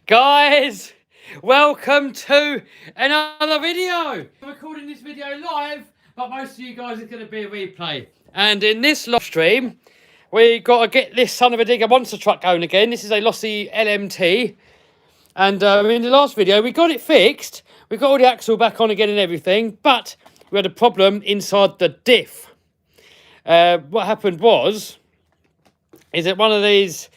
Guys, welcome to another video. I'm recording this video live, but most of you guys are going to be a replay. And in this live stream, we got to get this son of a digger monster truck going again. This is a Lossy LMT. And in the last video, we got it fixed. We got all the axle back on again and everything, but we had a problem inside the diff. What happened is that one of these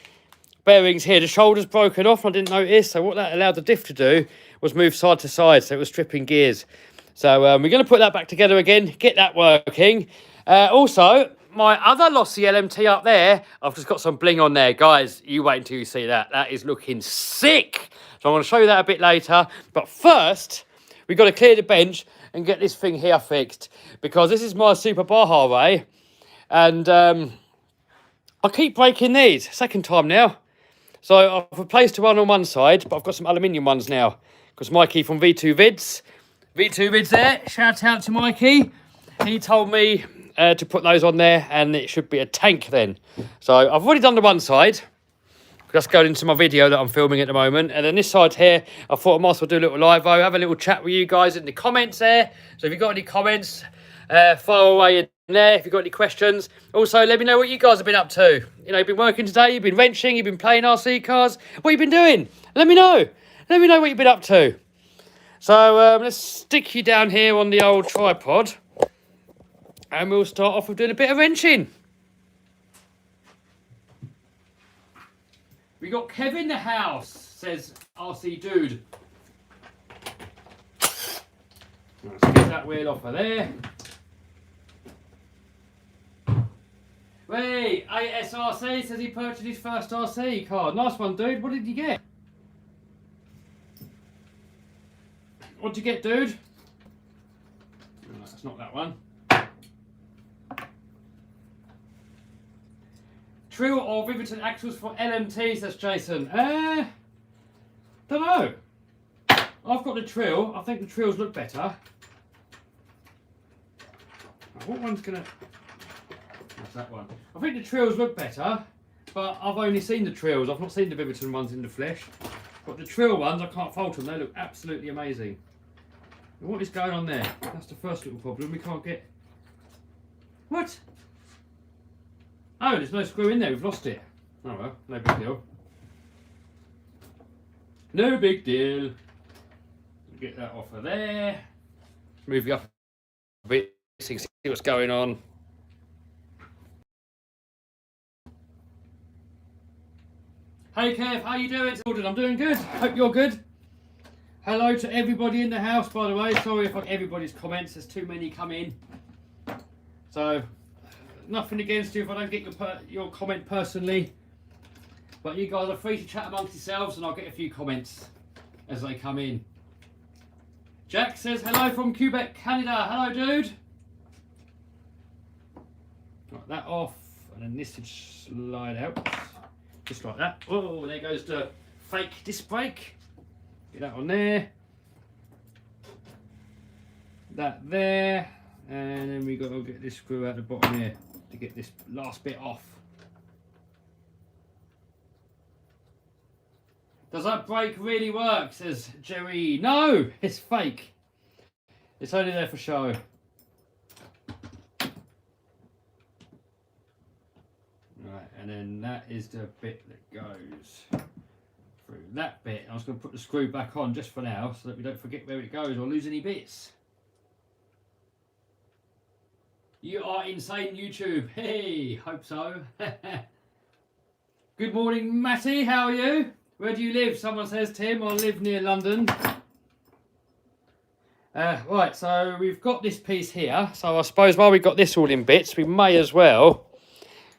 bearings here, the shoulder's broken off. I didn't notice. So what that allowed the diff to do was move side to side. So it was stripping gears. So we're going to put that back together again, get that working. Also, my other Lossy LMT up there, I've just got some bling on there. Guys, you wait until you see that. That is looking sick. So I'm going to show you that a bit later. But first, we've got to clear the bench and get this thing here fixed. Because this is my Super Baja Ray. And I keep breaking these. Second time now. So I've replaced the one on one side, but I've got some aluminium ones now. Because Mikey from V2 Vids there, shout out to Mikey. He told me to put those on there and it should be a tank then. So I've already done the one side. Just going into my video that I'm filming at the moment. And then this side here, I thought I might as well do a little live-o, have a little chat with you guys in the comments there. So if you've got any comments, fire away in there if you've got any questions. Also, let me know what you guys have been up to. You know, you've been working today, you've been wrenching, you've been playing RC cars. What have you been doing? Let me know. Let me know what you've been up to. So let's stick you down here on the old tripod. And we'll start off with doing a bit of wrenching. We got Kev in the house, says RC Dude. Let's get that wheel off of there. Wait, ASRC says he purchased his first RC car. Nice one, dude. What did you get? What'd you get, dude? No, that's not that one. Trill or riveted axles for LMT, says Jason. Don't know. I've got the Trill. I think the Trills look better. What one's gonna... That's that one. I think the Trills look better, but I've only seen the Trills. I've not seen the Riveton ones in the flesh. But the Trill ones, I can't fault them. They look absolutely amazing. And what is going on there? That's the first little problem. We can't get... What? Oh, there's no screw in there. We've lost it. Oh well, no big deal. No big deal. Get that off of there. Move you up a bit so you can see what's going on. Hey Kev, how you doing? I'm doing good. Hope you're good. Hello to everybody in the house, by the way. Sorry if everybody's comments. There's too many come in. So, nothing against you if I don't get your comment personally. But you guys are free to chat amongst yourselves and I'll get a few comments as they come in. Jack says, hello from Quebec, Canada. Hello, dude. Got that off. And then this should slide out. Just like that. Oh, there goes the fake disc brake. Get that on there. That there. And then we got to get this screw out the bottom here to get this last bit off. Does that brake really work? Says Jerry. No, it's fake. It's only there for show. Right, and then that is the bit that goes through that bit. I was going to put the screw back on just for now so that we don't forget where it goes or lose any bits. You are insane, YouTube. Hey, hope so. Good morning, Matty. How are you? Where do you live? Someone says, Tim, I live near London. Right, so we've got this piece here. So I suppose while we've got this all in bits, we may as well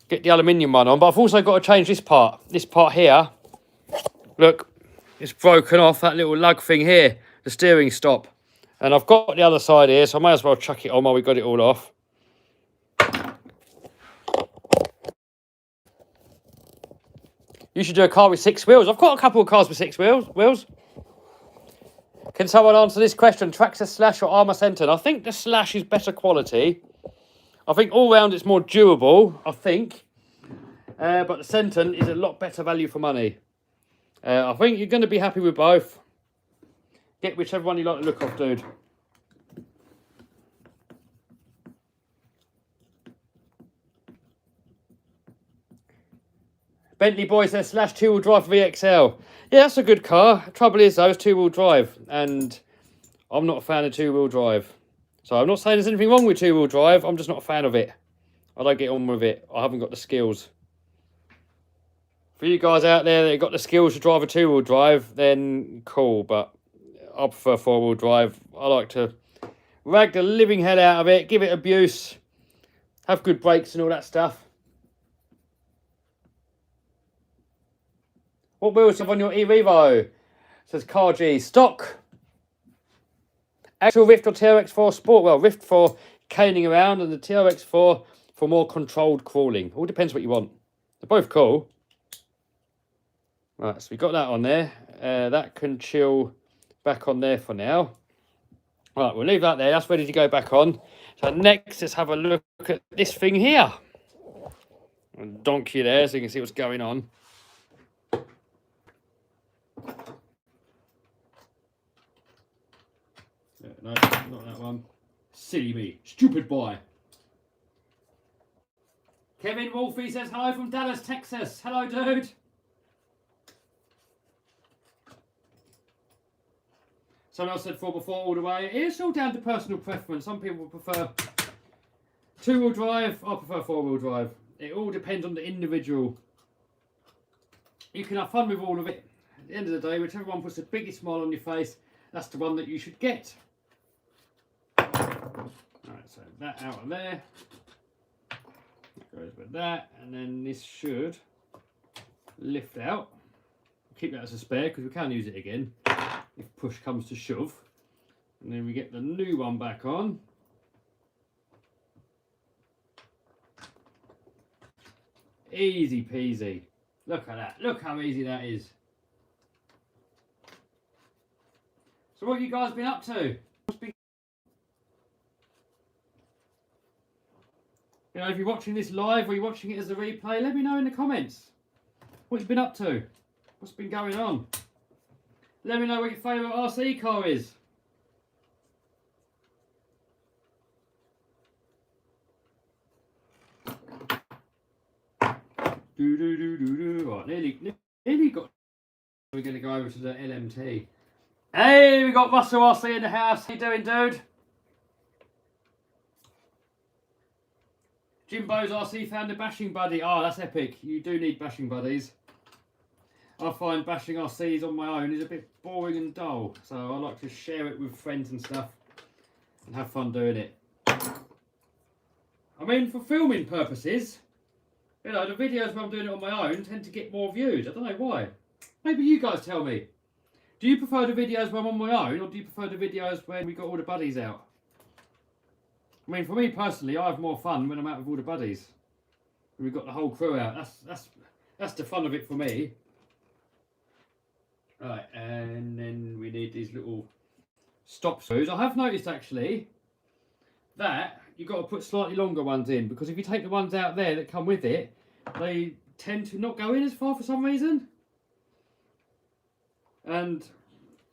get the aluminium one on. But I've also got to change this part. This part here. Look, it's broken off, that little lug thing here. The steering stop. And I've got the other side here, so I may as well chuck it on while we've got it all off. You should do a car with 6 wheels. I've got a couple of cars with 6 wheels. Can someone answer this question? Traxxas Slash or Armour Senton? I think the Slash is better quality. I think all round it's more durable, I think. But the Senton is a lot better value for money. I think you're going to be happy with both. Get whichever one you like the look of, dude. Bentley boy says slash 2-wheel drive VXL. Yeah, that's a good car. Trouble is though, it's 2-wheel drive, and I'm not a fan of 2-wheel drive. So I'm not saying there's anything wrong with 2-wheel drive. I'm just not a fan of it. I don't get on with it. I haven't got the skills. For you guys out there that got the skills to drive a 2-wheel drive, then cool. But I prefer 4-wheel drive. I like to rag the living hell out of it, give it abuse, have good brakes and all that stuff. What wheels have on your e-Revo? Says Car G. Stock. Actual Rift or TRX4 Sport? Well, Rift for caning around and the TRX4 for more controlled crawling. All depends what you want. They're both cool. Right, so we got that on there. That can chill back on there for now. Right, we'll leave that there. That's ready to go back on. So next, let's have a look at this thing here. I'll donk you there so you can see what's going on. No, not that one. Silly me. Stupid boy. Kevin Wolfie says hello from Dallas, Texas. Hello, dude. Someone else said 4x4 all the way. It's all down to personal preference. Some people prefer 2-wheel drive. I prefer 4-wheel drive. It all depends on the individual. You can have fun with all of it. At the end of the day, whichever one puts the biggest smile on your face, that's the one that you should get. Alright, so that out of there. That goes with that. And then this should lift out. Keep that as a spare because we can use it again if push comes to shove. And then we get the new one back on. Easy peasy. Look at that. Look how easy that is. So what have you guys been up to? You know, if you're watching this live or you're watching it as a replay, let me know in the comments what you've been up to. What's been going on? Let me know what your favourite RC car is. Right, nearly got. We're going to go over to the LMT. Hey, we got Russell RC in the house. How you doing, dude? Jimbo's RC found a bashing buddy. Oh, that's epic. You do need bashing buddies. I find bashing RCs on my own is a bit boring and dull. So I like to share it with friends and stuff and have fun doing it. I mean, for filming purposes, you know, the videos where I'm doing it on my own tend to get more views. I don't know why. Maybe you guys tell me. Do you prefer the videos when I'm on my own, or do you prefer the videos when we got all the buddies out? I mean, for me personally, I have more fun when I'm out with all the buddies. We've got the whole crew out. That's the fun of it for me. Right, and then we need these little stop screws. I have noticed actually that you've got to put slightly longer ones in, because if you take the ones out there that come with it, they tend to not go in as far for some reason. And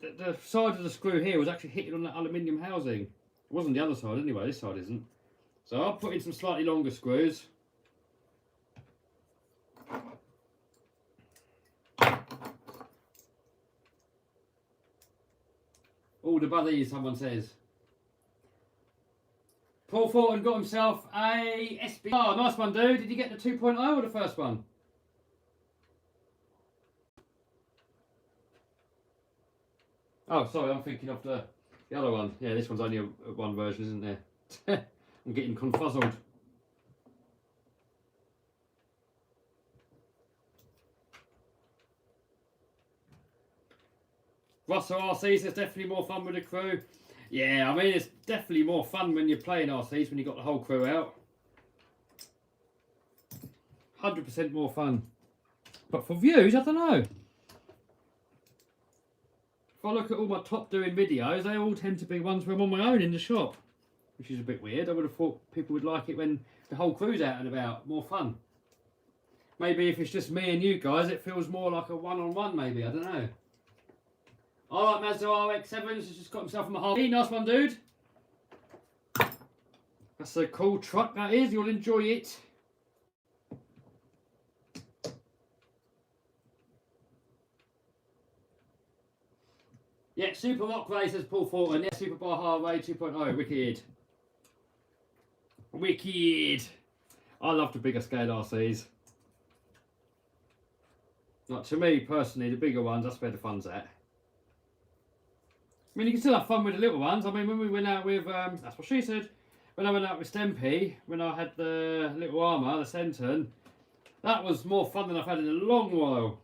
the side of the screw here was actually hitting on that aluminium housing. It wasn't the other side anyway, this side isn't. So I'll put in some slightly longer screws. All the buddies, someone says. Paul Thornton got himself a SB. Oh, nice one, dude. Did you get the 2.0 or the first one? Oh, sorry, I'm thinking of the other one. Yeah, this one's only a one version, isn't there? I'm getting confuzzled. Russell RC says definitely more fun with the crew. Yeah, I mean, it's definitely more fun when you're playing RCs when you've got the whole crew out. 100% more fun. But for views, I don't know. If I look at all my top doing videos, they all tend to be ones where I'm on my own in the shop, which is a bit weird. I would have thought people would like it when the whole crew's out and about. More fun. Maybe if it's just me and you guys, it feels more like a one-on-one maybe, I don't know. Alright, Mazda RX-7's just got himself a Mahogany. Nice one, dude. That's a cool truck, that is. You'll enjoy it. Yeah, Super Rock Race says Paul Thornton. Yeah, Super Baja Ray 2.0. Wicked. Wicked. I love the bigger scale RCs. Like, to me, personally, the bigger ones, that's where the fun's at. I mean, you can still have fun with the little ones. I mean, when we went out with, that's what she said, when I went out with Stempy, when I had the little armour, the Centon, that was more fun than I've had in a long while.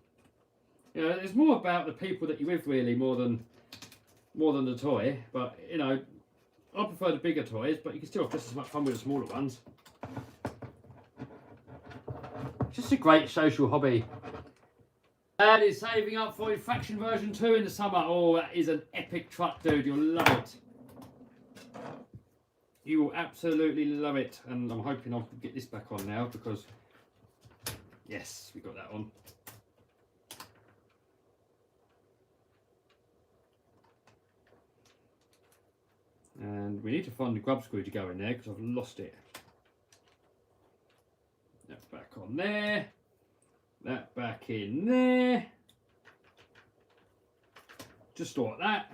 You know, it's more about the people that you're with, really, more than the toy. But, you know, I prefer the bigger toys, but you can still have just as much fun with the smaller ones. It's just a great social hobby. Dad is saving up for Infraction version 2 in the summer. Oh, that is an epic truck, dude. You'll love it. You will absolutely love it. And I'm hoping I can get this back on now because, yes, we got that on. And we need to find the grub screw to go in there because I've lost it. That back on there. That back in there. Just like that.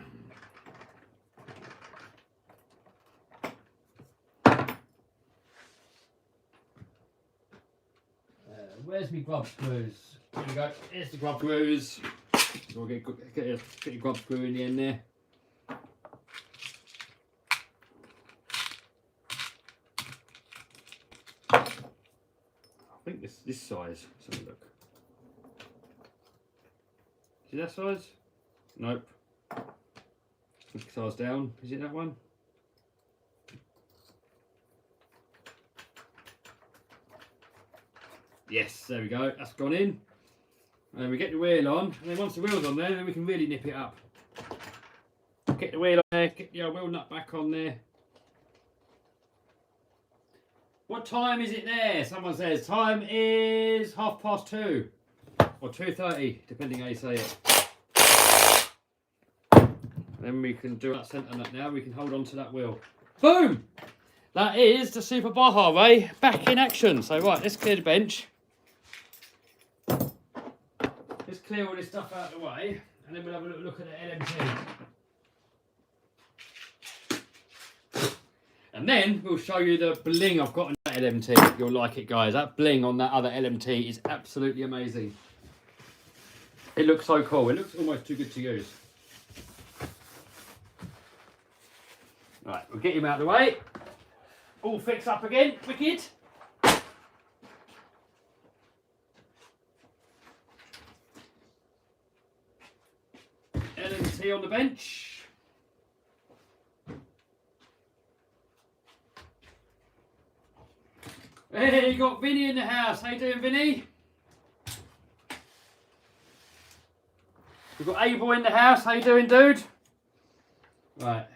Where's my grub screws? There we go. Here's the grub screws. We'll get your grub screw in the end there. I think this size. Let's have a look. Is it that size? Nope. Size down. Is it that one? Yes, there we go. That's gone in. And we get the wheel on. And then once the wheel's on there, then we can really nip it up. Get the wheel on there. Get the wheel nut back on there. What time is it there? Someone says time is 2:30 or 2:30, depending how you say it. Then we can do that centre nut now. We can hold on to that wheel. Boom! That is the Super Baja Ray back in action. So right, let's clear the bench. Let's clear all this stuff out of the way, and then we'll have a little look at the LMT. And then we'll show you the bling I've got on that LMT. You'll like it, guys. That bling on that other LMT is absolutely amazing. It looks so cool. It looks almost too good to use. Right, we'll get him out of the way. All fixed up again. Wicked. LMT on the bench. Hey, you got Vinny in the house. How you doing, Vinny? We've got Abel in the house. How you doing, dude? Right.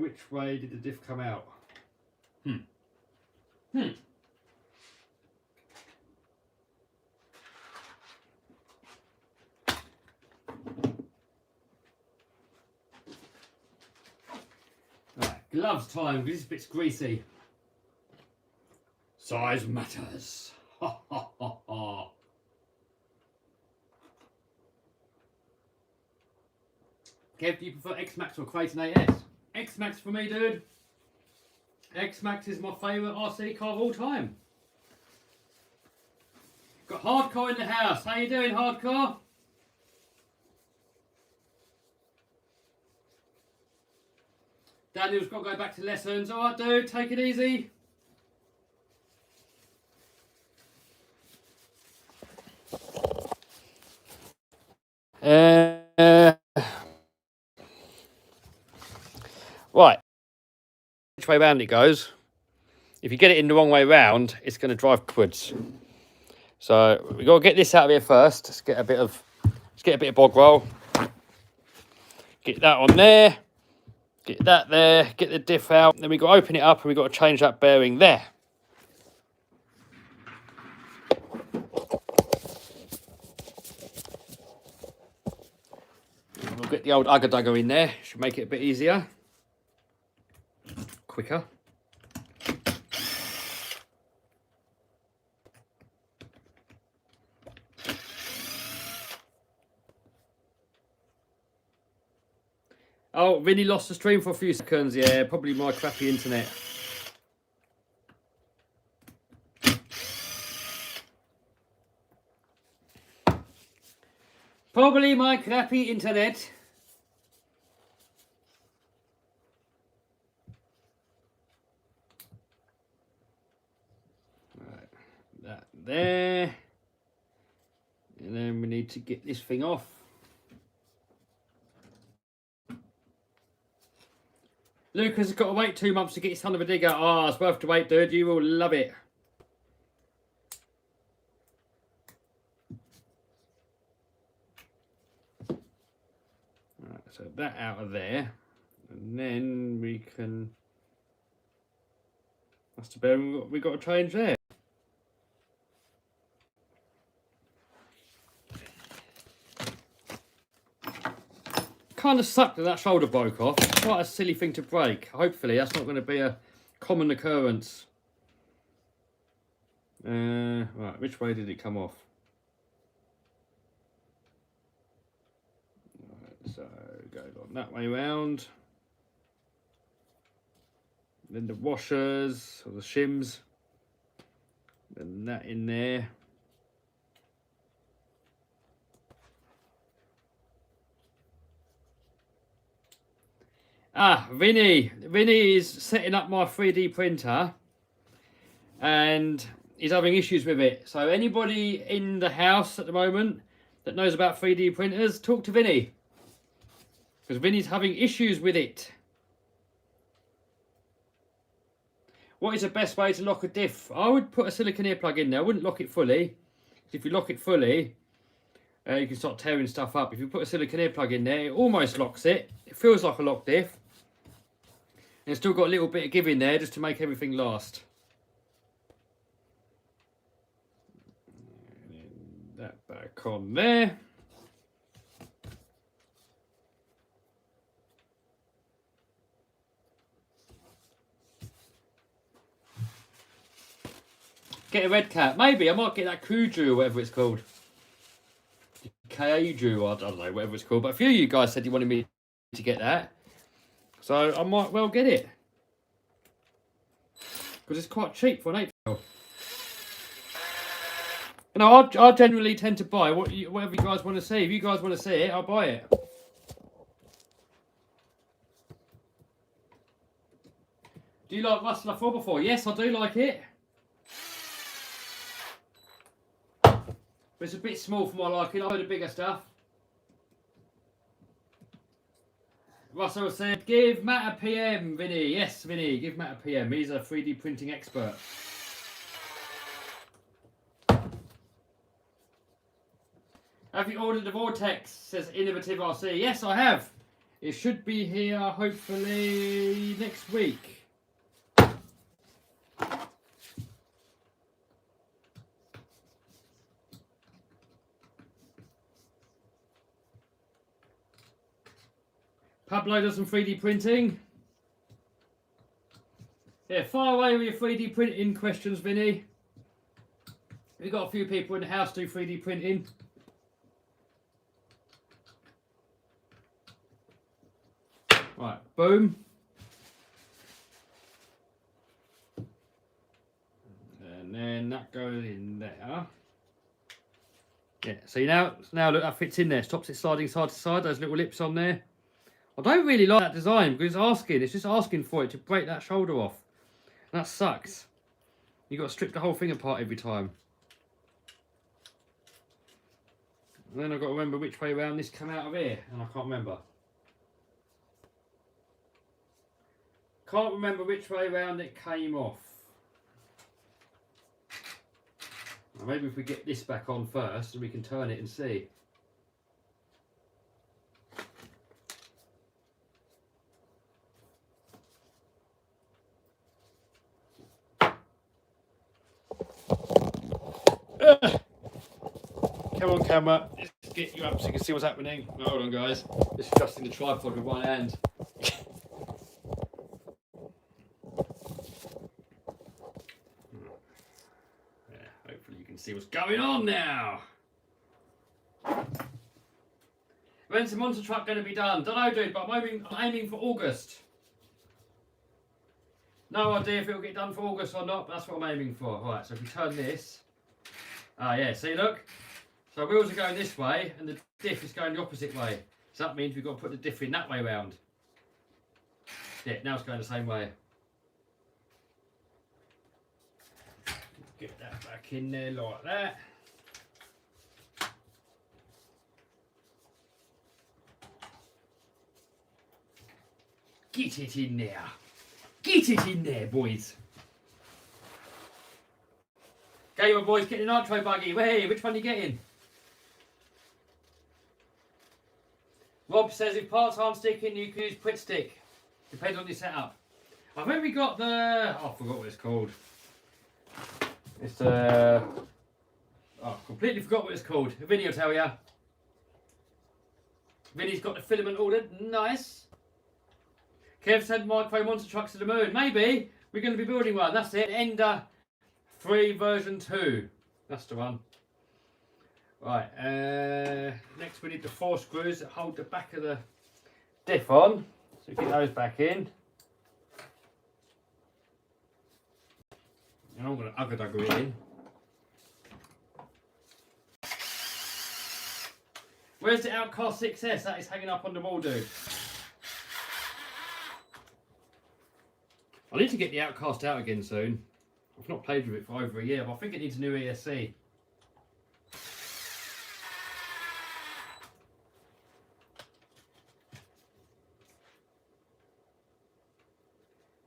Which way did the diff come out? Right, gloves time, because this bit's greasy. Size matters. Ha ha ha ha. Kev, do you prefer X-Max or Creighton AS? X-Max for me, dude. X-Max is my favourite RC car of all time. Got Hardcore in the house. How you doing, Hardcore? Daniel's got to go back to lessons. Alright, dude, take it easy. Right, which way round it goes. If you get it in the wrong way round, it's going to drive backwards. So we've got to get this out of here first. Let's get a bit of bog roll. Get that on there. Get that there. Get the diff out. Then we've got to open it up and we've got to change that bearing there. the old ugger dugger in there. Should make it a bit easier. Quicker. Oh, Vinny lost the stream for a few seconds. Yeah, probably my crappy internet. Probably my crappy internet. Right, that there. And then we need to get this thing off. Lucas has got to wait 2 months to get his son of a digger. Oh, it's worth to wait, dude. You will love it. Right, so that out of there. And then we can... That's the bearing we've got to change there. Kind of sucked that that shoulder broke off. It's quite a silly thing to break. Hopefully that's not going to be a common occurrence. Right, which way did it come off? Right, so go on that way round. Then the washers or the shims. Then that in there. Ah, Vinny is setting up my 3D printer and he's having issues with it. So anybody in the house at the moment that knows about 3D printers, talk to Vinny. Because Vinny's having issues with it. What is the best way to lock a diff? I would put a silicon earplug in there. I wouldn't lock it fully. If you lock it fully, you can start tearing stuff up. If you put a silicon earplug in there, it almost locks it. It feels like a locked diff. And it's still got a little bit of give in there just to make everything last. And that back on there. Get a red cap. Maybe I might get that Kuju or whatever it's called. Kaiju, I don't know, whatever it's called. But a few of you guys said you wanted me to get that. So I might well get it. Because it's quite cheap for an 8. You know, I generally tend to buy whatever you guys want to see. If you guys want to see it, I'll buy it. Do you like Rustler 4x4? Yes, I do like it. But it's a bit small for my liking. I like the bigger stuff. Russell said, give Matt a PM, Vinny. Yes, Vinny, give Matt a PM. He's a 3D printing expert. Have you ordered the Vortex? Says Innovative RC. Yes, I have. It should be here, hopefully, next week. Pablo does some 3D printing. Yeah, fire away with your 3D printing questions, Vinny. We've got a few people in the house do 3D printing. Right, boom. And then that goes in there. Yeah, see now look, that fits in there. Stops it sliding side to side, those little lips on there. I don't really like that design because it's just asking for it to break that shoulder off. And that sucks. You've got to strip the whole thing apart every time. And then I've got to remember which way around this came out of here, and I can't remember. Can't remember which way around it came off. Well, maybe if we get this back on first, we can turn it and see. Come on, camera. Let's get you up so you can see what's happening. Hold on, guys. This is adjusting the tripod with one hand. Yeah, hopefully you can see what's going on now. When's the monster truck going to be done? Don't know, dude, but I'm aiming for August. No idea if it'll get done for August or not, but that's what I'm aiming for. Right, so if we turn this. Yeah, see, look. So wheels are going this way, and the diff is going the opposite way. So that means we've got to put the diff in that way round. Yeah, now it's going the same way. Get that back in there like that. Get it in there. Get it in there, boys. Gamer boys, get the nitro buggy. Hey, which one are you getting? Rob says if parts aren't sticking, you can use Prit Stick. Depends on your setup. I've only got the... Oh, I forgot what it's called. It's the... Oh, completely forgot what it's called. Vinny will tell you. Vinny's got the filament ordered. Nice. Kev said micro monster trucks to the moon. Maybe. We're going to be building one. That's it. Ender 3 version 2. That's the one. Right. Next we need the 4 screws that hold the back of the diff on. So get those back in. And I'm going to ugga-dugga it in. Where's the Outcast 6S? That is hanging up on the wall, dude. I need to get the Outcast out again soon. I've not played with it for over a year, but I think it needs a new ESC.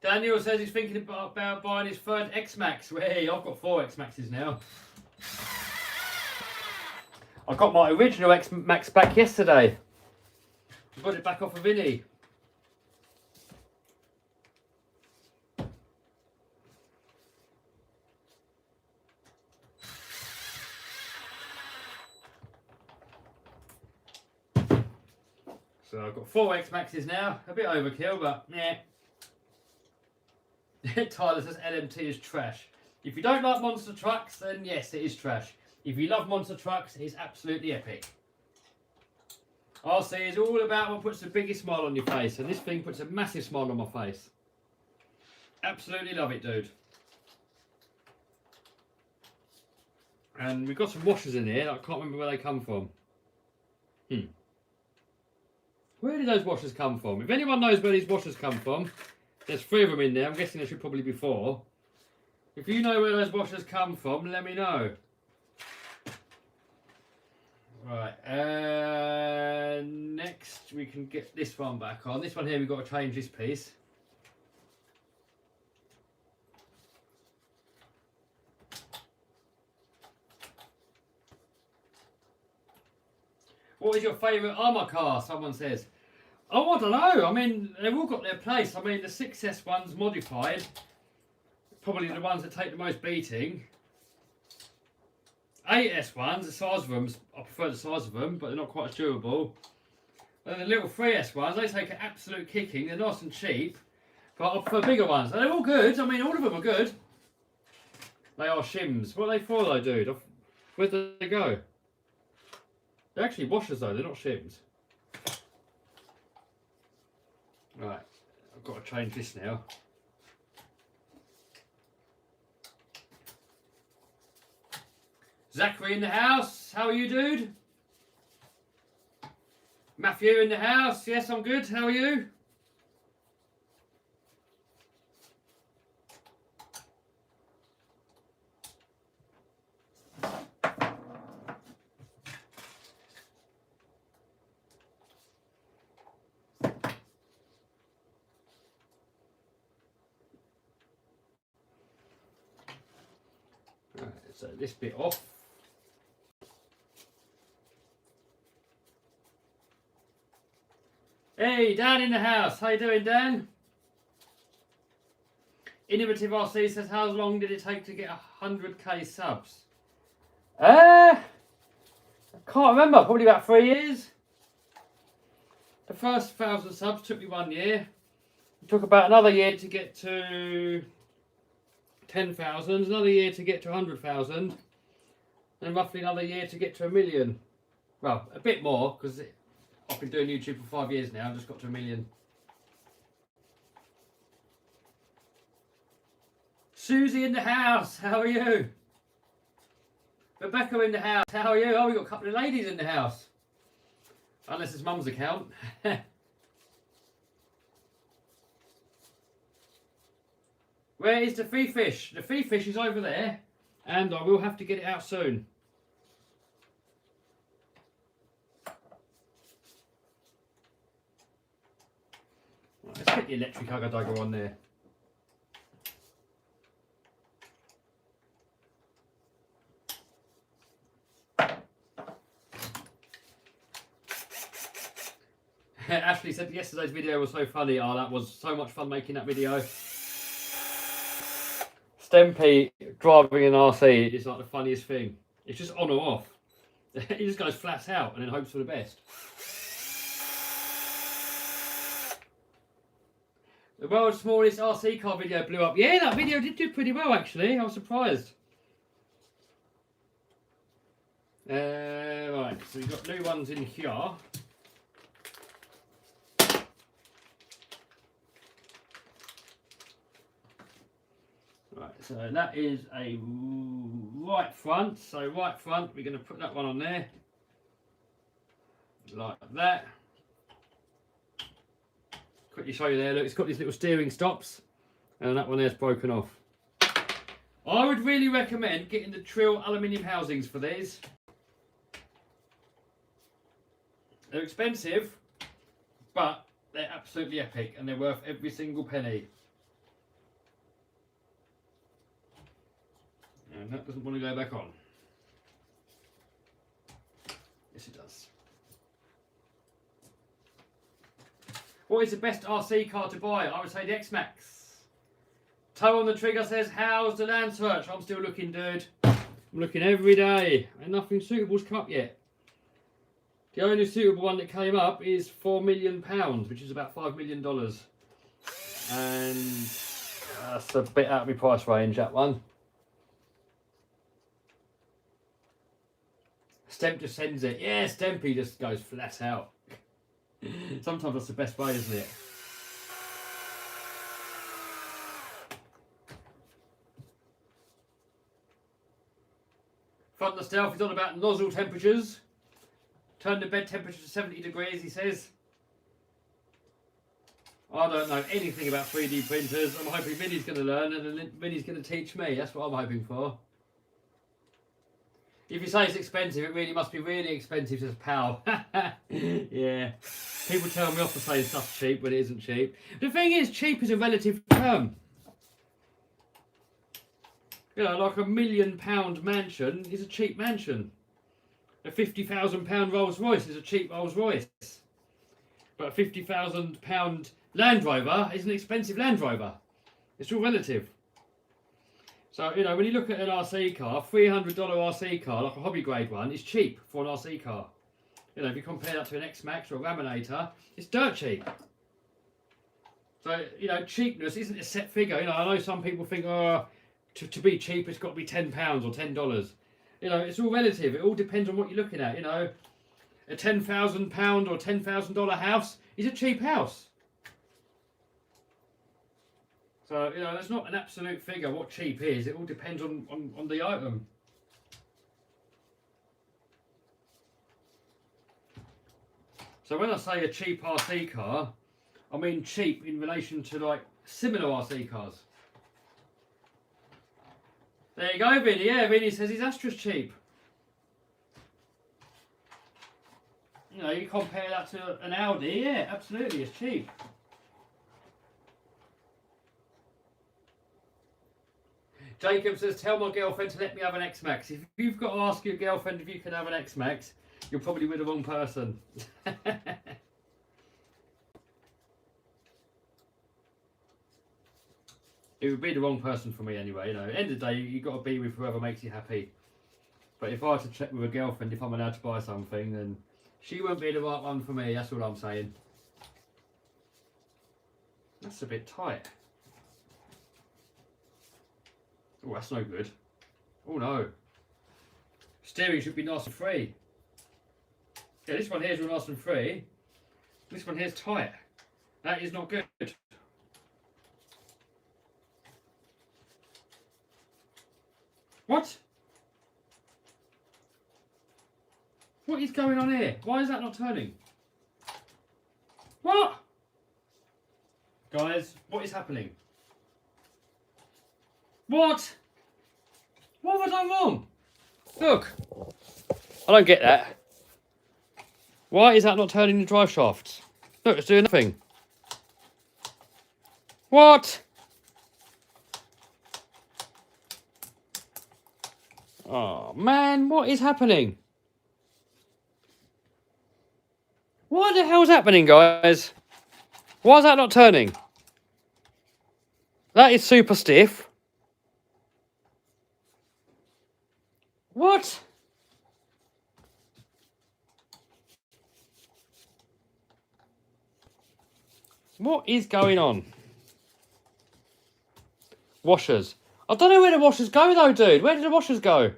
Daniel says he's thinking about buying his third X-Max. Hey, I've got 4 X-Maxes now. I got my original X-Max back yesterday. I got it back off of Vinny. So I've got 4 X-Maxes now. A bit overkill, but yeah. Tyler says LMT is trash. If you don't like monster trucks, then yes, it is trash. If you love monster trucks, it is absolutely epic. RC is all about what puts the biggest smile on your face, and this thing puts a massive smile on my face. Absolutely love it, dude. And we've got some washers in here. I can't remember where they come from. Where did those washers come from? If anyone knows where these washers come from, there's 3 of them in there. I'm guessing there should probably be 4. If you know where those washers come from, let me know. Right, next we can get this one back on. This one here, we've got to change this piece. What is your favourite armour car? Someone says. Oh, I don't know. I mean, they've all got their place. I mean, the 6S one's modified. Probably the ones that take the most beating. 8S ones, the size of them, I prefer the size of them, but they're not quite as durable. And the little 3S ones, they take an absolute kicking. They're nice and cheap, but I prefer bigger ones. They're all good. I mean, all of them are good. They are shims. What are they for, though, dude? Where do they go? They're actually washers, though. They're not shims. Right, I've got to change this now. Zachary in the house. How are you, dude? Matthew in the house. Yes, I'm good. How are you? Right, so this bit off. Hey, Dan in the house. How you doing, Dan? Innovative RC says, how long did it take to get 100k subs? A Can't remember, probably about 3 years. The first 1,000 subs took me 1 year. It took about another year to get to 10,000, another year to get to 100,000, and roughly another year to get to 1 million. Well, a bit more, because I've been doing YouTube for 5 years now, I've just got to 1 million. Susie in the house, how are you? Rebecca in the house, how are you? Oh, we've got a couple of ladies in the house. Unless it's mum's account. Where is the free fish? The free fish is over there, and I will have to get it out soon. Right, let's get the electric hugger on there. Ashley said yesterday's video was so funny. Oh, that was so much fun making that video. Stempy driving an RC is like the funniest thing. It's just on or off. He just goes flat out and then hopes for the best. The world's smallest RC car video blew up. Yeah, that video did do pretty well actually. I was surprised. Right, so we've got new ones in here. Right, so that is a right front. So right front, we're going to put that one on there. Like that. Quickly show you there, look, it's got these little steering stops. And that one there's broken off. I would really recommend getting the Trill aluminium housings for these. They're expensive, but they're absolutely epic and they're worth every single penny. And that doesn't want to go back on. Yes, it does. What is the best RC car to buy? I would say the X-Max. Toe on the trigger says, how's the land search? I'm still looking, dude. I'm looking every day. And nothing suitable's come up yet. The only suitable one that came up is £4 million, which is about $5 million. And that's a bit out of my price range, that one. Stemp just sends it. Yeah, Stempy just goes flat out. Sometimes that's the best way, isn't it? Front of the stealth is on about nozzle temperatures. Turn the bed temperature to 70 degrees, he says. I don't know anything about 3D printers. I'm hoping Vinny's going to learn and then Vinny's going to teach me. That's what I'm hoping for. If you say it's expensive, it really must be really expensive, says Pal. Yeah. People tell me off for saying stuff's cheap when it isn't cheap. The thing is, cheap is a relative term. You know, like £1 million mansion is a cheap mansion. A £50,000 Rolls Royce is a cheap Rolls Royce. But a £50,000 Land Rover is an expensive Land Rover. It's all relative. So, you know, when you look at an RC car, $300 RC car, like a hobby grade one, is cheap for an RC car. You know, if you compare that to an X-Max or a Raminator, it's dirt cheap. So, you know, cheapness isn't a set figure. You know, I know some people think, oh, to be cheap, it's got to be £10 or $10. You know, it's all relative. It all depends on what you're looking at. You know, a £10,000 or $10,000 house is a cheap house. So, you know, there's not an absolute figure what cheap is. It all depends on the item. So when I say a cheap RC car, I mean cheap in relation to like similar RC cars. There you go, Vinny. Yeah, Vinny says his Astra's cheap. You know, you compare that to an Audi, yeah, absolutely, it's cheap. Jacob says, tell my girlfriend to let me have an X-Max. If you've got to ask your girlfriend if you can have an X-Max, you're probably with the wrong person. It would be the wrong person for me anyway, you know. At the end of the day, you've got to be with whoever makes you happy. But if I had to check with a girlfriend if I'm allowed to buy something, then she won't be the right one for me. That's all I'm saying. That's a bit tight. Oh, that's no good. Oh no. Steering should be nice and free. Yeah, this one here is real nice and free. This one here is tight. That is not good. What? What is going on here? Why is that not turning? What? Guys, what is happening? What? What have I done wrong? Look. I don't get that. Why is that not turning the drive shafts? Look, it's doing nothing. What? Oh man, what is happening? What the hell's happening, guys? Why is that not turning? That is super stiff. What? What is going on? Washers. I don't know where the washers go though, dude. Where did the washers go?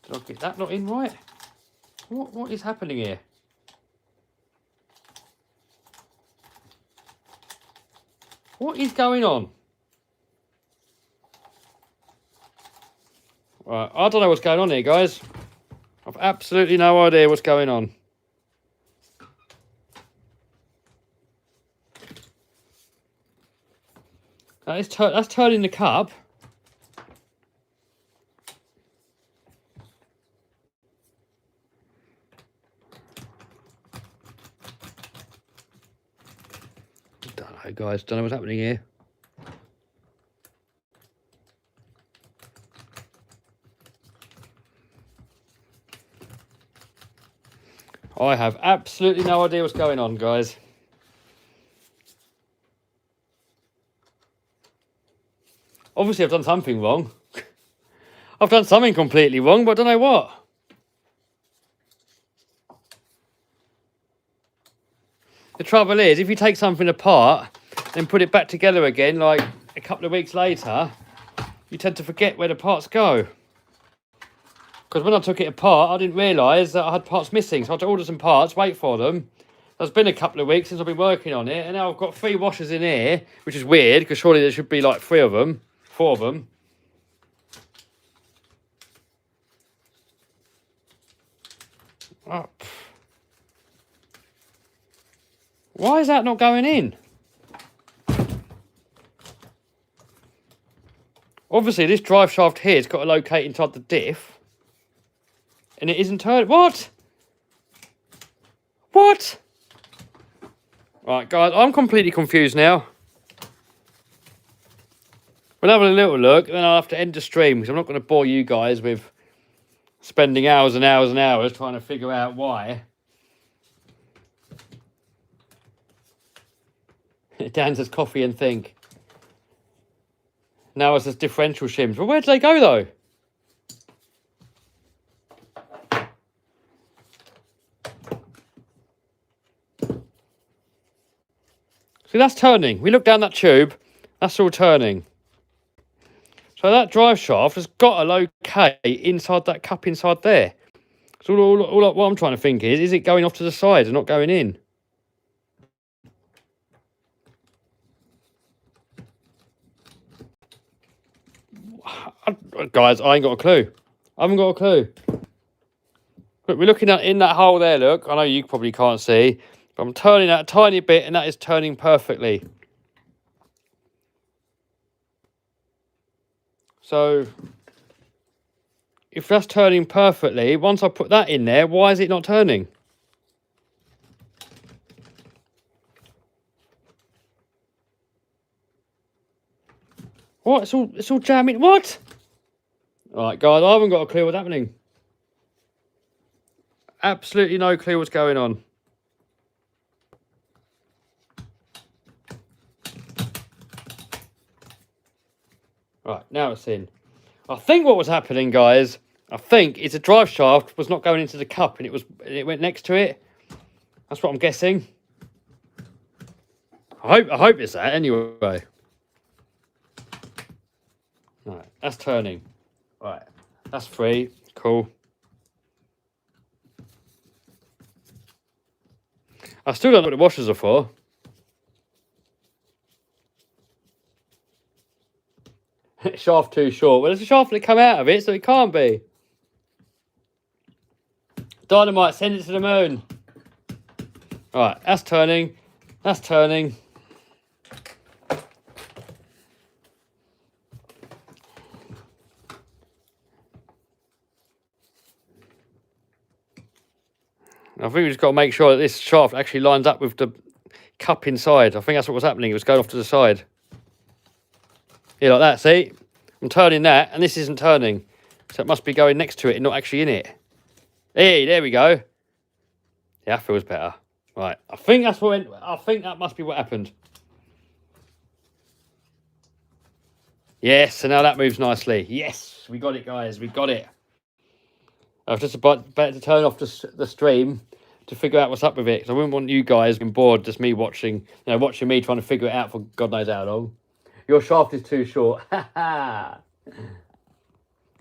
Did I get that not in right? What is happening here? What is going on? Right, I don't know what's going on here, guys. I've absolutely no idea what's going on. That's turning the cup. Don't know, guys. Don't know what's happening here. I have absolutely no idea what's going on, guys. Obviously, I've done something wrong. I've done something completely wrong, but I don't know what. The trouble is, if you take something apart and put it back together again, like a couple of weeks later, you tend to forget where the parts go. Because when I took it apart, I didn't realise that I had parts missing. So I had to order some parts, wait for them. It's been a couple of weeks since I've been working on it. And now I've got 3 washers in here, which is weird, because surely there should be like 4 of them. Oh. Why is that not going in? Obviously, this drive shaft here has got to locate inside the diff. And it isn't turning. What? What? Right, guys, I'm completely confused now. We'll have a little look, then I'll have to end the stream, because I'm not going to bore you guys with spending hours and hours and hours trying to figure out why. Dan says coffee and think. Now it says differential shims. Well, where do they go, though? See, that's turning. We look down that tube, that's all turning. So that drive shaft has got to locate inside that cup inside there. So all what I'm trying to think is it going off to the side and not going in? Guys, I ain't got a clue. I haven't got a clue. Look, we're looking at in that hole there, look. I know you probably can't see. But I'm turning that a tiny bit and that is turning perfectly. So, if that's turning perfectly, once I put that in there, why is it not turning? What? It's all jamming. What? Alright, guys, I haven't got a clue what's happening. Absolutely no clue what's going on. Right, now it's in. I think what was happening, guys, I think is the drive shaft was not going into the cup and it went next to it. That's what I'm guessing. I hope it's that anyway. Right, that's turning. Right, that's free. Cool. I still don't know what the washers are for. Shaft too short. Well, there's a shaft that come out of it, so it can't be. Dynamite, send it to the moon. Right, that's turning. That's turning. I think we just got to make sure that this shaft actually lines up with the cup inside. I think that's what was happening. It was going off to the side. Yeah, like that, see? I'm turning that, and this isn't turning. So it must be going next to it and not actually in it. Hey, there we go. Yeah, that feels better. Right, I think that must be what happened. Yes, so now that moves nicely. Yes, we got it, guys. We got it. I was just about to turn off the stream to figure out what's up with it. Because I wouldn't want you guys being bored, just me watching me trying to figure it out for God knows how long. Your shaft is too short. Ha ha.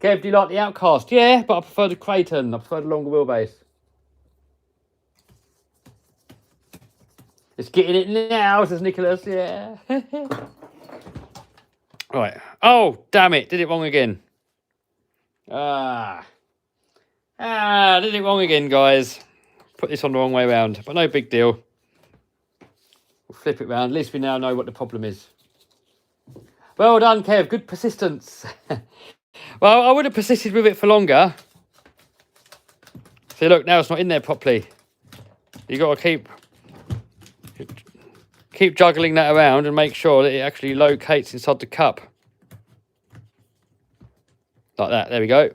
Kev, do you like the Outcast? Yeah, but I prefer the Creighton. I prefer the longer wheelbase. It's getting it now, says Nicholas. Yeah. Right. Oh, damn it. Did it wrong again. Did it wrong again, guys. Put this on the wrong way around, but no big deal. We'll flip it round. At least we now know what the problem is. Well done, Kev. Good persistence. Well, I would have persisted with it for longer. See, look, now it's not in there properly. You got to keep juggling that around and make sure that it actually locates inside the cup. Like that. There we go.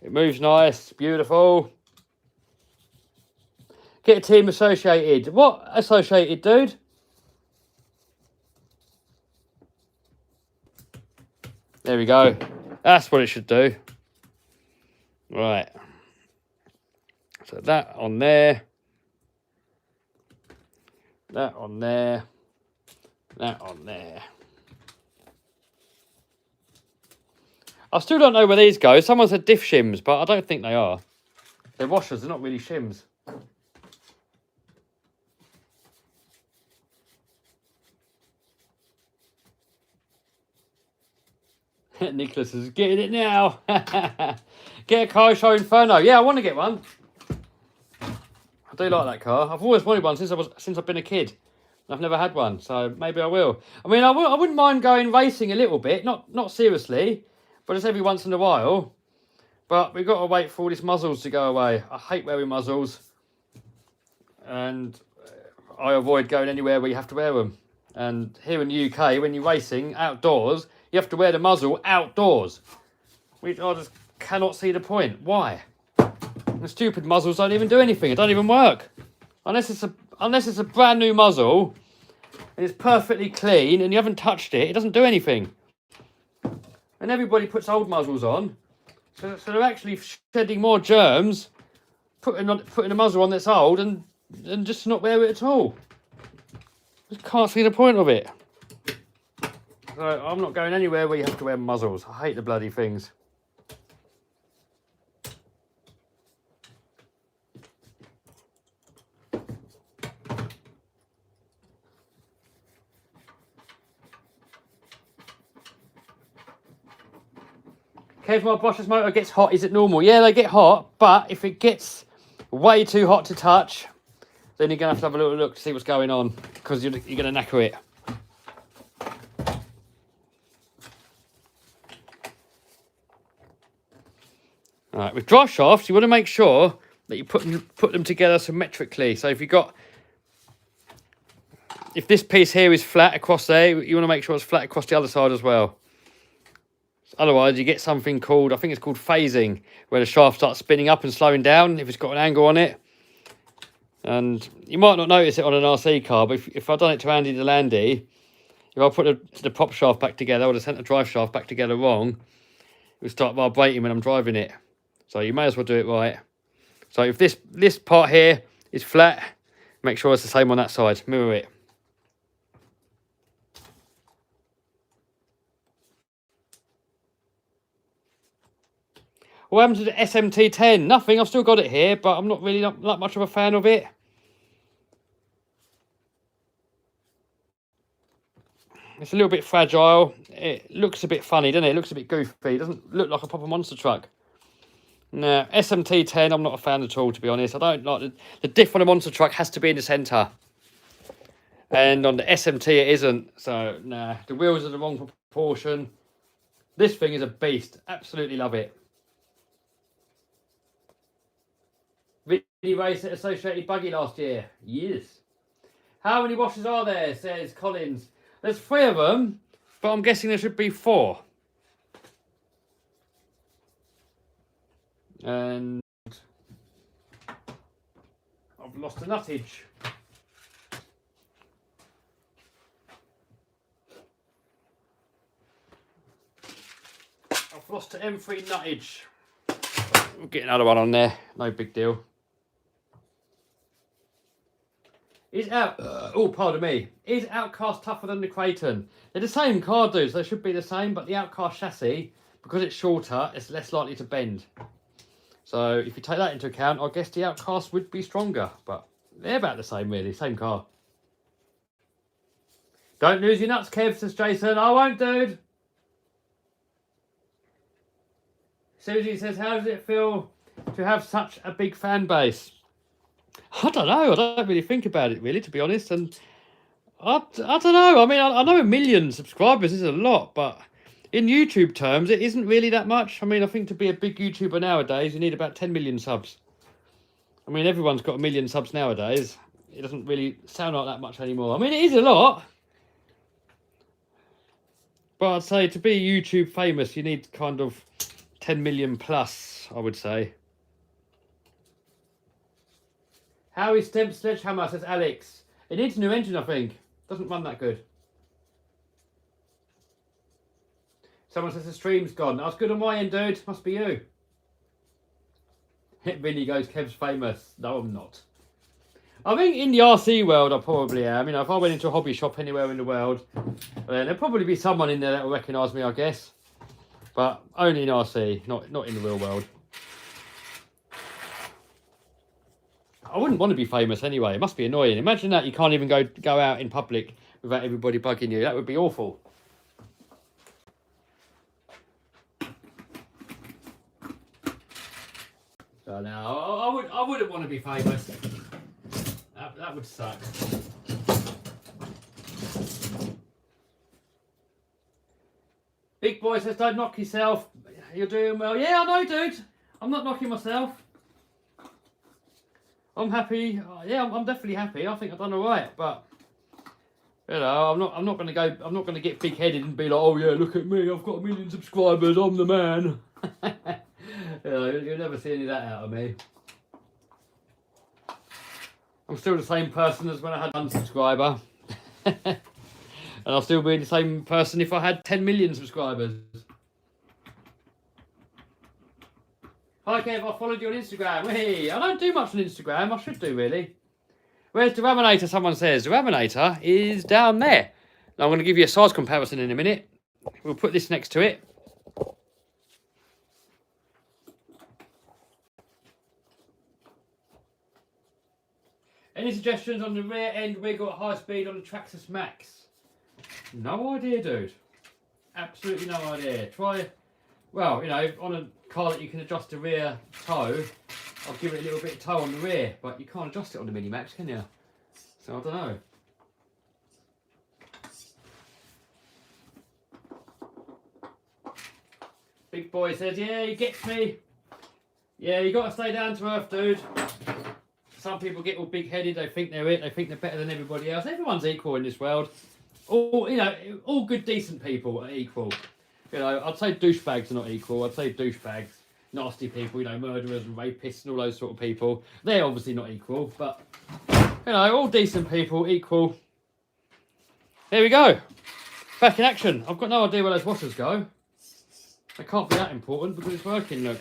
It moves nice. Beautiful. Get a team associated. What associated, dude? There we go. That's what it should do. Right. So that on there. That on there. That on there. I still don't know where these go. Someone said diff shims, but I don't think they are. They're washers. They're not really shims. Nicholas is getting it now. Get a car show Inferno. Yeah, I want to get one. I do like that car. I've always wanted one since I've been a kid. I've never had one, so maybe I will. I mean, I wouldn't mind going racing a little bit, not seriously, but just every once in a while. But we've got to wait for all these muzzles to go away. I hate wearing muzzles, and I avoid going anywhere where you have to wear them. And here in the UK, when you're racing outdoors, you have to wear the muzzle outdoors. I just cannot see the point. Why? The stupid muzzles don't even do anything. It don't even work. Unless it's a brand new muzzle and it's perfectly clean and you haven't touched it, it doesn't do anything. And everybody puts old muzzles on, so they're actually shedding more germs, putting a muzzle on that's old and just not wear it at all. Just can't see the point of it. So I'm not going anywhere where you have to wear muzzles. I hate the bloody things. Kev, my Bosch's motor gets hot. Is it normal? Yeah, they get hot, but if it gets way too hot to touch, then you're going to have a little look to see what's going on, because you're going to knacker it. All right, with drive shafts, you want to make sure that you put them together symmetrically. So if this piece here is flat across there, you want to make sure it's flat across the other side as well. Otherwise, you get something called, I think it's called phasing, where the shaft starts spinning up and slowing down if it's got an angle on it. And you might not notice it on an RC car, but if I've done it to Andy DeLandy, if I put the prop shaft back together or the centre drive shaft back together wrong, it will start vibrating when I'm driving it. So you may as well do it right. So if this part here is flat, make sure it's the same on that side. Mirror it. What happened to the SMT10? Nothing. I've still got it here, but I'm not really not much of a fan of it. It's a little bit fragile. It looks a bit funny, doesn't it? It looks a bit goofy. It doesn't look like a proper monster truck. No, SMT10, I'm not a fan at all, to be honest. I don't like the diff on a monster truck has to be in the centre. And on the SMT, it isn't. So, nah, the wheels are the wrong proportion. This thing is a beast. Absolutely love it. Really raced at Associated Buggy last year. Yes. How many washers are there, says Collins. There's 3 of them, but I'm guessing there should be 4. And I've lost a nuttage. I've lost an M3 nuttage. We'll get another one on there. No big deal. Is pardon me. Is Outcast tougher than the Creighton? They're the same car, dudes. They should be the same, but the Outcast chassis, because it's shorter, it's less likely to bend. So if you take that into account, I guess the Outcast would be stronger, but they're about the same, really. Same car. Don't lose your nuts, Kev, says Jason. I won't, dude. Susie says, how does it feel to have such a big fan base? I don't know. I don't really think about it, really, to be honest. And I don't know. I mean, I know 1 million subscribers is a lot, but in YouTube terms, it isn't really that much. I mean, I think to be a big YouTuber nowadays, you need about 10 million subs. I mean, everyone's got 1 million subs nowadays. It doesn't really sound like that much anymore. I mean, it is a lot. But I'd say to be YouTube famous, you need kind of 10 million plus, I would say. How is Stemp Sledgehammer, says Alex. It needs a new engine, I think. Doesn't run that good. Someone says the stream's gone. That's good on my end, dude. Must be you. Vinny goes, Kev's famous. No, I'm not. I think in the RC world, I probably am. You know, if I went into a hobby shop anywhere in the world, then there'd probably be someone in there that will recognise me, I guess. But only in RC, not in the real world. I wouldn't want to be famous anyway. It must be annoying. Imagine that you can't even go out in public without everybody bugging you. That would be awful. So no, I wouldn't want to be famous. That would suck. Big boy says, don't knock yourself. You're doing well. Yeah, I know, dude. I'm not knocking myself. I'm happy. Yeah, I'm definitely happy. I think I've done all right, but you know, I'm not going to get big-headed and be like, oh yeah, look at me, I've got 1 million subscribers, I'm the man. You know, you'll never see any of that out of me. I'm still the same person as when I had 1 subscriber. And I'll still be the same person if I had 10 million subscribers. Hi Kev, I followed you on Instagram. Hey, I don't do much on Instagram. I should do, really. Where's the Raminator, someone says? The Raminator is down there. Now I'm going to give you a size comparison in a minute. We'll put this next to it. Any suggestions on the rear end wiggle at high speed on the Traxxas Max? No idea, dude. Absolutely no idea. Try, well, you know, on a car that you can adjust the rear toe, I'll give it a little bit of toe on the rear, but you can't adjust it on the Mini Max, can you? So I don't know. Big boy says, yeah, he gets me. Yeah, you got to stay down to earth, dude. Some people get all big-headed. They think they're it. They think they're better than everybody else. Everyone's equal in this world. All, you know, all good, decent people are equal. You know, I'd say douchebags are not equal. I'd say douchebags. nasty people, you know, murderers and rapists and all those sort of people. They're obviously not equal, but, you know, all decent people, equal. There we go. Back in action. I've got no idea where those washers go. They can't be that important because it's working, look.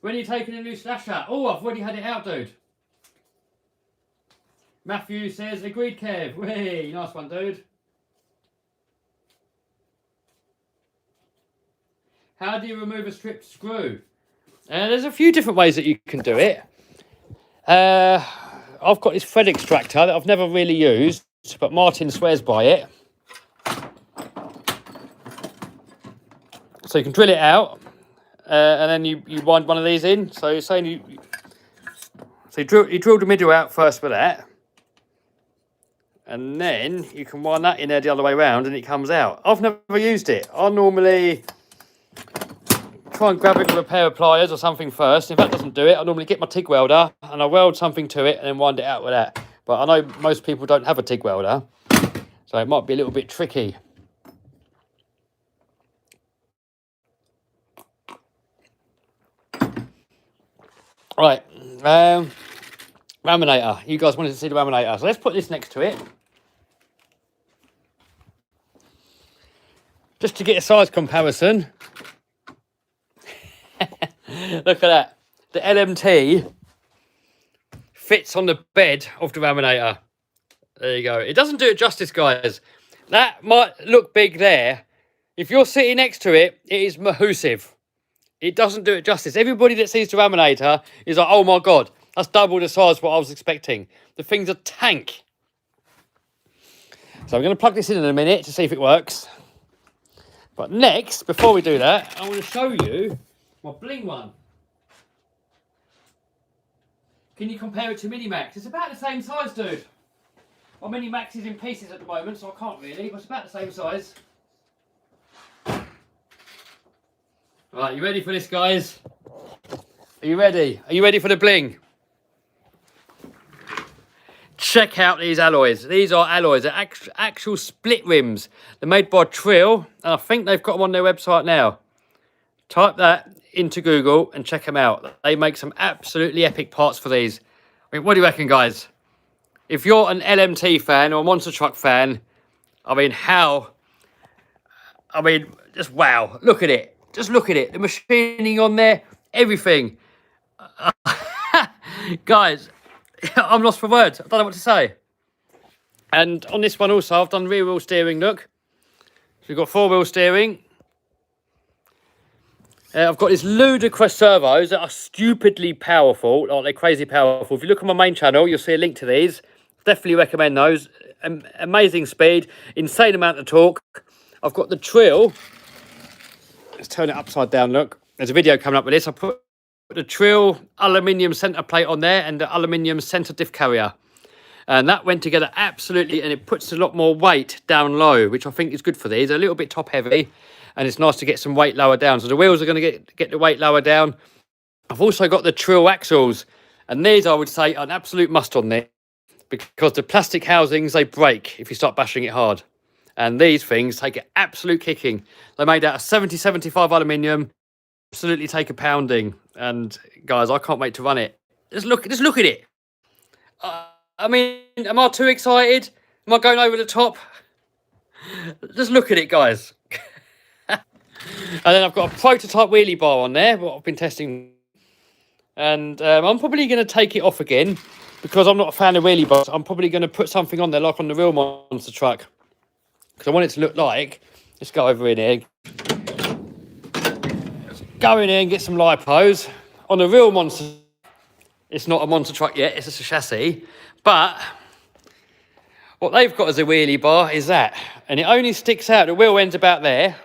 When are you taking a new slash out? Oh, I've already had it out, dude. Matthew says, agreed, Kev. Whee, nice one, dude. How do you remove a stripped screw? There's a few different ways that you can do it. I've got this thread extractor that I've never really used, but Martin swears by it. So you can drill it out, and then you wind one of these in. So you're saying you drill the middle out first with that, and then you can wind that in there the other way around, and it comes out. I've never used it. I normally try and grab it with a pair of pliers or something first. If that doesn't do it, I normally get my TIG welder and I weld something to it and then wind it out with that. But I know most people don't have a TIG welder, so it might be a little bit tricky. Right, laminator. You guys wanted to see the laminator, so let's put this next to it. Just to get a size comparison. Look at that. The LMT fits on the bed of the laminator. There you go. It doesn't do it justice, guys. That might look big there. If you're sitting next to it, it is massive. It doesn't do it justice. Everybody that sees the laminator is like, oh my God, that's double the size of what I was expecting. The thing's a tank. So I'm going to plug this in a minute to see if it works. But next, before we do that, I want to show you my bling one. Can you compare it to Minimax? It's about the same size, dude. My Minimax is in pieces at the moment, so I can't really, but it's about the same size. Right, you ready for this, guys? Are you ready? Are you ready for the bling? Check out these alloys. These are alloys. They're actual split rims. They're made by Trill, and I think they've got them on their website now. Type that into Google and check them out. They make some absolutely epic parts for these. I mean, what do you reckon, guys? If you're an LMT fan or a monster truck fan, I mean, just wow. Look at it. Just look at it. The machining on there, everything. Guys, I'm lost for words. I don't know what to say. And on this one also, I've done rear wheel steering, look. So we've got 4-wheel steering. I've got these ludicrous servos that are stupidly powerful. Like, they're crazy powerful. If you look on my main channel, you'll see a link to these. Definitely recommend those. Amazing speed, insane amount of torque. I've got the Trill. Let's turn it upside down, look. There's a video coming up with this. I put the Trill aluminium centre plate on there and the aluminium centre diff carrier. And that went together absolutely, and it puts a lot more weight down low, which I think is good for these. They're a little bit top heavy, and it's nice to get some weight lower down. So the wheels are going to get the weight lower down. I've also got the Trill axles, and these I would say are an absolute must on there, because the plastic housings, they break if you start bashing it hard. And these things take an absolute kicking. They're made out of 70-75 aluminium. Absolutely take a pounding. And guys, I can't wait to run it. Just look at it. I mean, am I too excited? Am I going over the top? Just look at it, guys. And then I've got a prototype wheelie bar on there, what I've been testing. And I'm probably going to take it off again, because I'm not a fan of wheelie bars. I'm probably going to put something on there like on the real monster truck, because I want it to look like, let's go over in here. Let's go in here and get some lipos. On the real monster, it's not a monster truck yet, it's just a chassis. But what they've got as a wheelie bar is that. And it only sticks out, the wheel end's about there.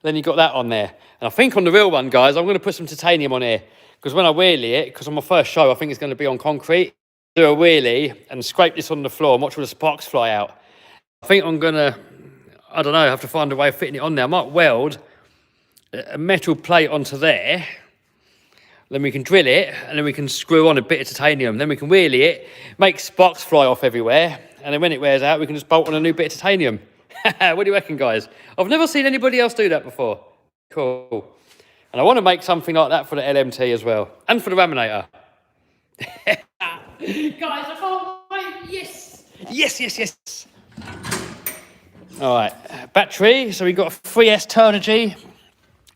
Then you've got that on there. And I think on the real one, guys, I'm going to put some titanium on here. Because when I wheelie it, because on my first show, I think it's going to be on concrete, do a wheelie and scrape this on the floor and watch all the sparks fly out. I think I'm going to, I don't know, have to find a way of fitting it on there. I might weld a metal plate onto there. Then we can drill it, and then we can screw on a bit of titanium. Then we can wheelie it, make sparks fly off everywhere, and then when it wears out, we can just bolt on a new bit of titanium. What do you reckon, guys? I've never seen anybody else do that before. Cool. And I want to make something like that for the LMT as well, and for the laminator. Guys, I can't wait. Yes. Yes, yes, yes. All right, battery. So we've got a 3S Turnigy.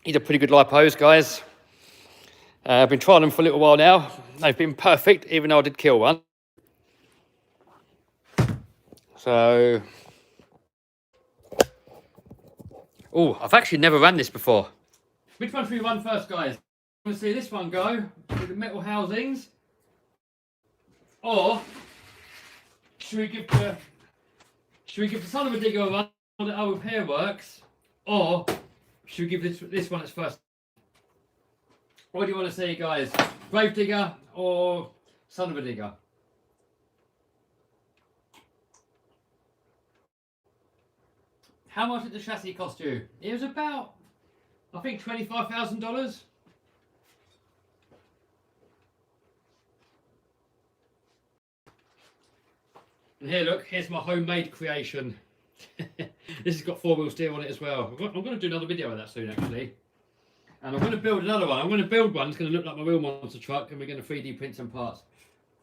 These are pretty good lipos, guys. I've been trying them for a little while now. They've been perfect, even though I did kill one. So, oh, I've actually never run this before. Which one should we run first, guys? I want to see this one go with the metal housings, or should we give the son of a digger a run on the other repair works, or should we give this one its first? What do you want to see, guys? Grave digger or son of a digger? How much did the chassis cost you? It was about, I think, $25,000. And here, look, here's my homemade creation. This has got 4-wheel steer on it as well. I'm going to do another video of that soon, actually. And I'm going to build another one. I'm going to build one. It's going to look like my real monster truck, and we're going to 3D print some parts.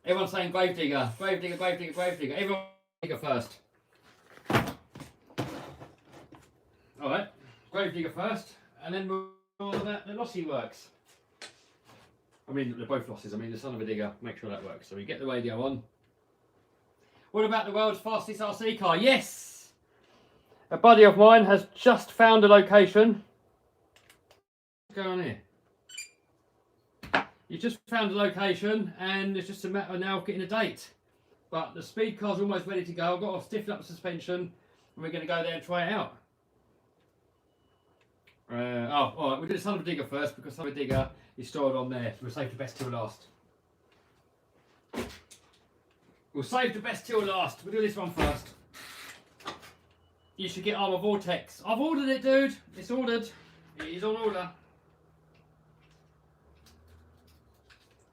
Everyone's saying grave digger, grave digger, grave digger, grave digger. Everyone digger first. All right, grave digger first, and then we'll do the lossy works. I mean, they're both losses. I mean, the son of a digger. Make sure that works. So we get the radio on. What about the world's fastest RC car? Yes! A buddy of mine has just found a location. What's going on here? You just found a location, and it's just a matter now of getting a date. But the speed car's almost ready to go. I've got to stiffen up the suspension, and we're going to go there and try it out. All right, we'll do the son of a digger first, because son of a digger is stored on there. We'll save the best till last. We'll save the best till last. We'll do this one first. You should get Armour Vortex. I've ordered it, dude. It's ordered. It is on order.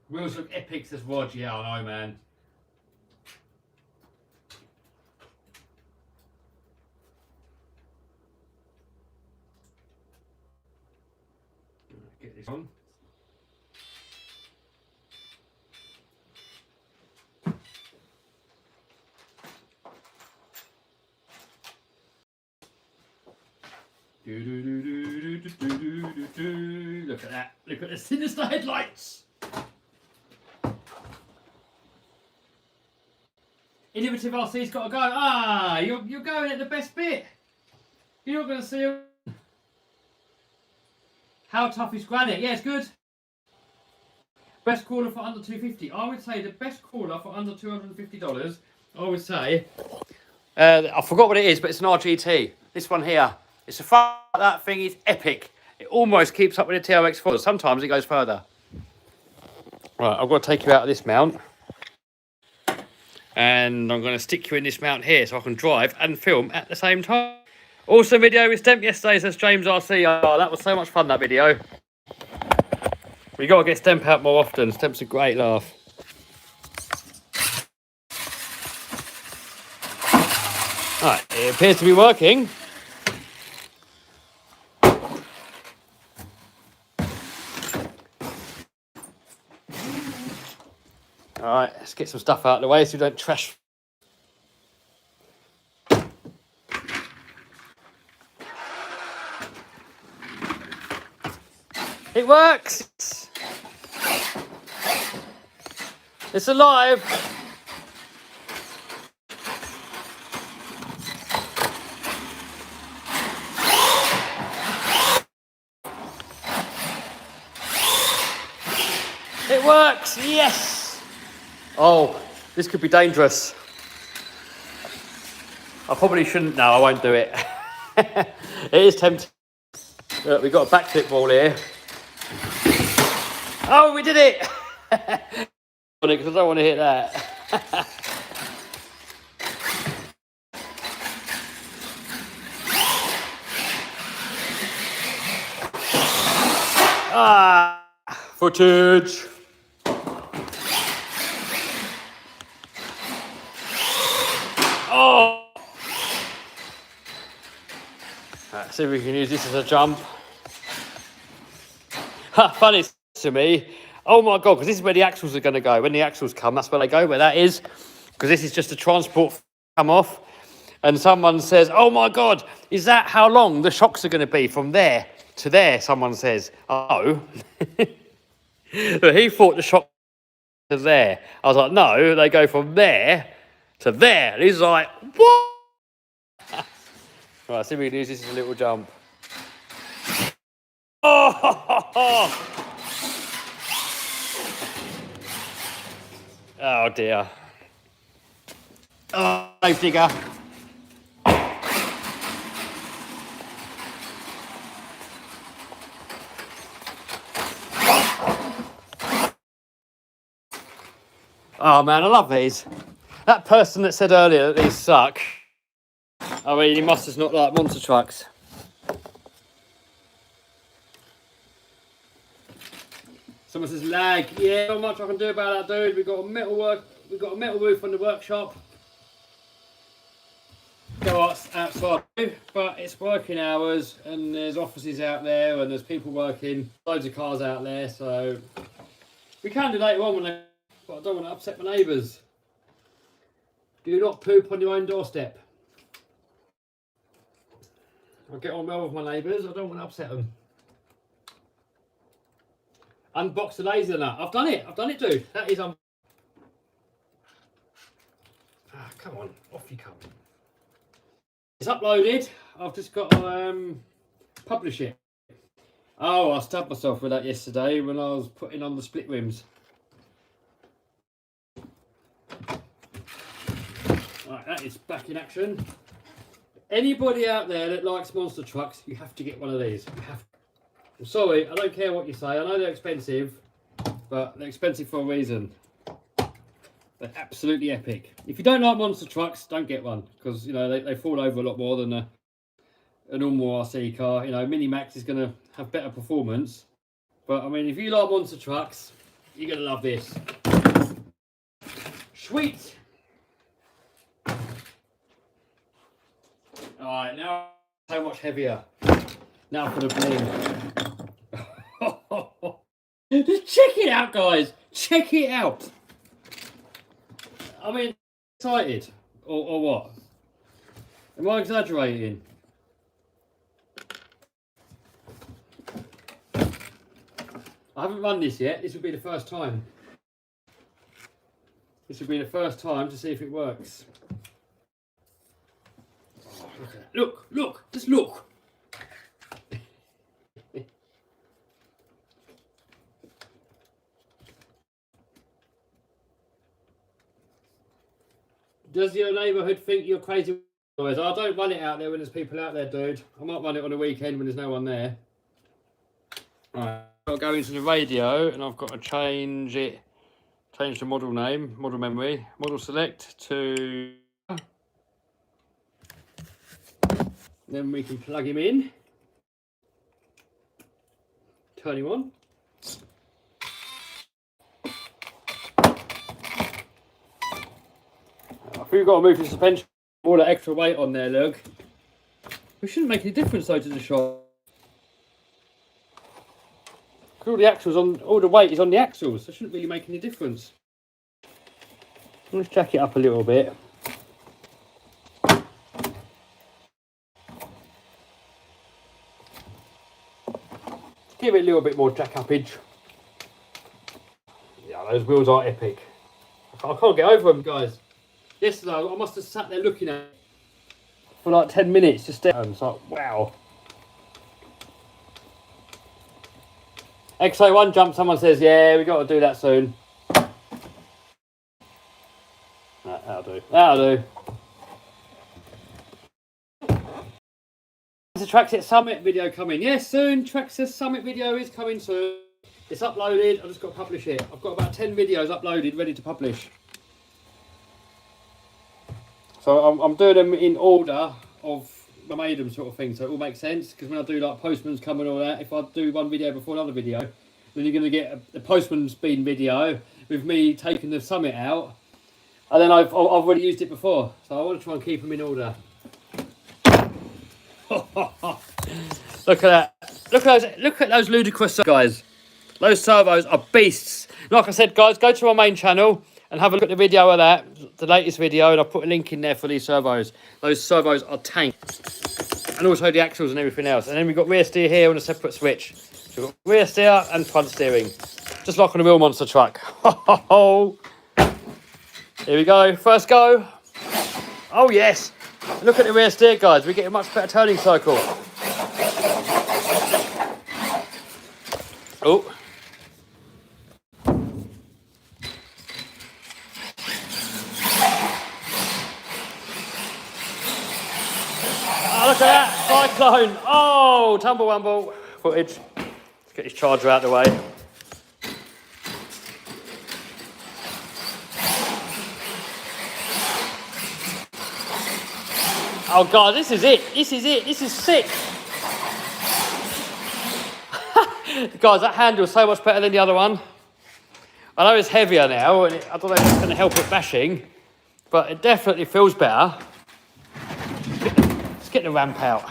Wheels look epic, says Rod. Yeah, I know, man. Get this on. Look at that. Look at the sinister headlights. Innovative RC's got to go. Ah, you're going at the best bit. You're not going to see them. How tough is granite? Yeah, it's good. Best crawler for under $250. I would say the best crawler for under $250. I would say. I forgot what it is, but it's an RGT. This one here. It's a front. That thing is epic. It almost keeps up with the TRX4. Sometimes it goes further. Right, I've got to take you out of this mount. And I'm going to stick you in this mount here so I can drive and film at the same time. Awesome video we Stemp yesterday, says James RC. Oh, that was so much fun, that video. We got to get Stemp out more often. Stemp's a great laugh. Alright, it appears to be working. Alright, let's get some stuff out of the way so we don't trash. It works! It's alive! It works! Yes! Oh, this could be dangerous. I probably shouldn't. No, I won't do it. It is tempting. Look, we've got a backflip ball here. Oh, we did it! Because I don't want to hit that. Ah, footage. See if we can use this as a jump. Funny to me. Oh my God, because this is where the axles are going to go. When the axles come, that's where they go, where that is. Because this is just a transport come off. And someone says, oh my God, is that how long the shocks are going to be from there to there? Someone says, oh. But he thought the shock to there. I was like, no, they go from there to there. And he's like, what? Right, see if we can use this as a little jump. Oh, oh dear. Oh, no digger. Oh man, I love these. That person that said earlier that these suck, I mean, he must just not like monster trucks. Someone says lag. Yeah, not much I can do about that, dude. We've got a metal roof on the workshop. Go outside, but it's working hours, and there's offices out there, and there's people working, loads of cars out there, so we can do later on but I don't want to upset my neighbours. Do not poop on your own doorstep. I'll get on well with my neighbours. I don't want to upset them. Unbox the laser nut. I've done it, dude. That is come on, off you come. It's uploaded. I've just got to publish it. Oh, I stabbed myself with that yesterday when I was putting on the split rims. Right, that is back in action. Anybody out there that likes monster trucks, you have to get one of these. You have to. I'm sorry, I don't care what you say. I know they're expensive, but they're expensive for a reason. They're absolutely epic. If you don't like monster trucks, don't get one, because you know they fall over a lot more than a normal RC car. You know, Mini Max is going to have better performance, but I mean, if you like monster trucks, you're going to love this. Sweet. All right, now so much heavier. Now for the bling. Just check it out, guys. Check it out. I mean, excited or what? Am I exaggerating? I haven't run this yet. This will be the first time. This will be the first time to see if it works. Oh, look at that. Look, look, just look. Does your neighbourhood think you're crazy? I don't run it out there when there's people out there, dude. I might run it on a weekend when there's no one there. Alright, I've got to go into the radio and I've got to change the model name, model memory, model select to... Then we can plug him in. Turn him on. We've got to move the suspension, all that extra weight on there, look. We shouldn't make any difference though to the shot. All the axles on, all the weight is on the axles, so it shouldn't really make any difference. Let's jack it up a little bit. Give it a little bit more jack uppage. Yeah, those wheels are epic. I can't get over them, guys. Yesterday, I must have sat there looking at it for like 10 minutes just there. It's like, wow. XO1 jump, someone says, yeah, we got to do that soon. That'll do. That'll do. There's a Traxxas Summit video coming. Yes, soon. Traxxas Summit video is coming soon. It's uploaded. I've just got to publish it. I've got about 10 videos uploaded, ready to publish. So I'm doing them in order of I made them sort of thing, so it all makes sense, because when I do like Postman's Come and all that, if I do one video before another video, then you're going to get a Postman's Been video with me taking the Summit out, and then I've already used it before, so I want to try and keep them in order. Look at that. Look at those ludicrous guys. Those servos are beasts. Like I said, guys, go to our main channel and have a look at the video of that, the latest video, and I'll put a link in there for these servos. Those servos are tank. And also the axles and everything else. And then we've got rear steer here on a separate switch. So we've got rear steer and front steering. Just like on a real monster truck. Here we go. First go. Oh, yes. Look at the rear steer, guys. We get a much better turning circle. Oh. Oh, look at that. Cyclone. Oh, tumble footage. Let's get his charger out of the way. Oh, God, this is it. This is sick. Guys, that handle's so much better than the other one. I know it's heavier now, and I don't know if it's going to help with bashing, but it definitely feels better. Let's get the ramp out.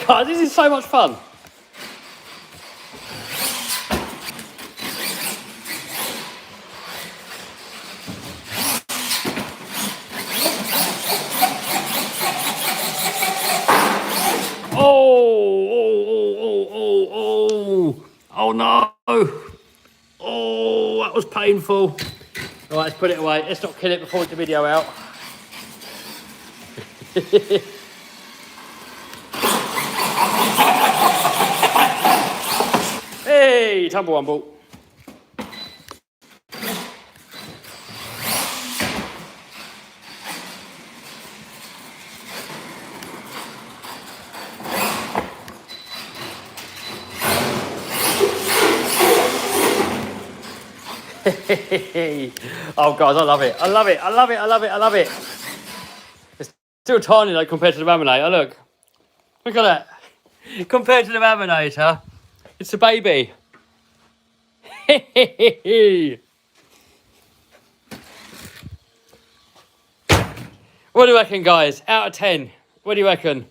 God, this is so much fun. Oh no. Oh, that was painful. All right, let's put it away. Let's not kill it before we get the video out. Hey, tumble wumble. Oh, guys, I love it. I love it. I love it. I love it. I love it. It's still tiny, though, compared to the laminator. Look. Look at that. Compared to the laminator, it's a baby. What do you reckon, guys? Out of 10, what do you reckon?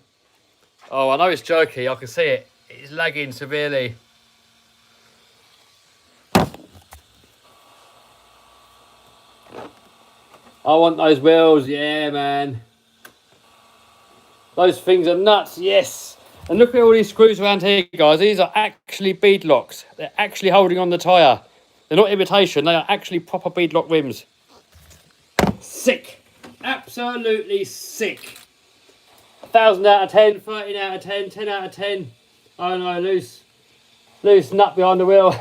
Oh, I know it's jerky. I can see it. It's lagging severely. I want those wheels. Yeah, man. Those things are nuts. Yes. And look at all these screws around here, guys. These are actually bead locks. They're actually holding on the tyre. They're not imitation. They are actually proper bead lock rims. Sick. Absolutely sick. 1,000 out of 10, 13 out of 10, 10 out of 10. Oh no, loose nut behind the wheel.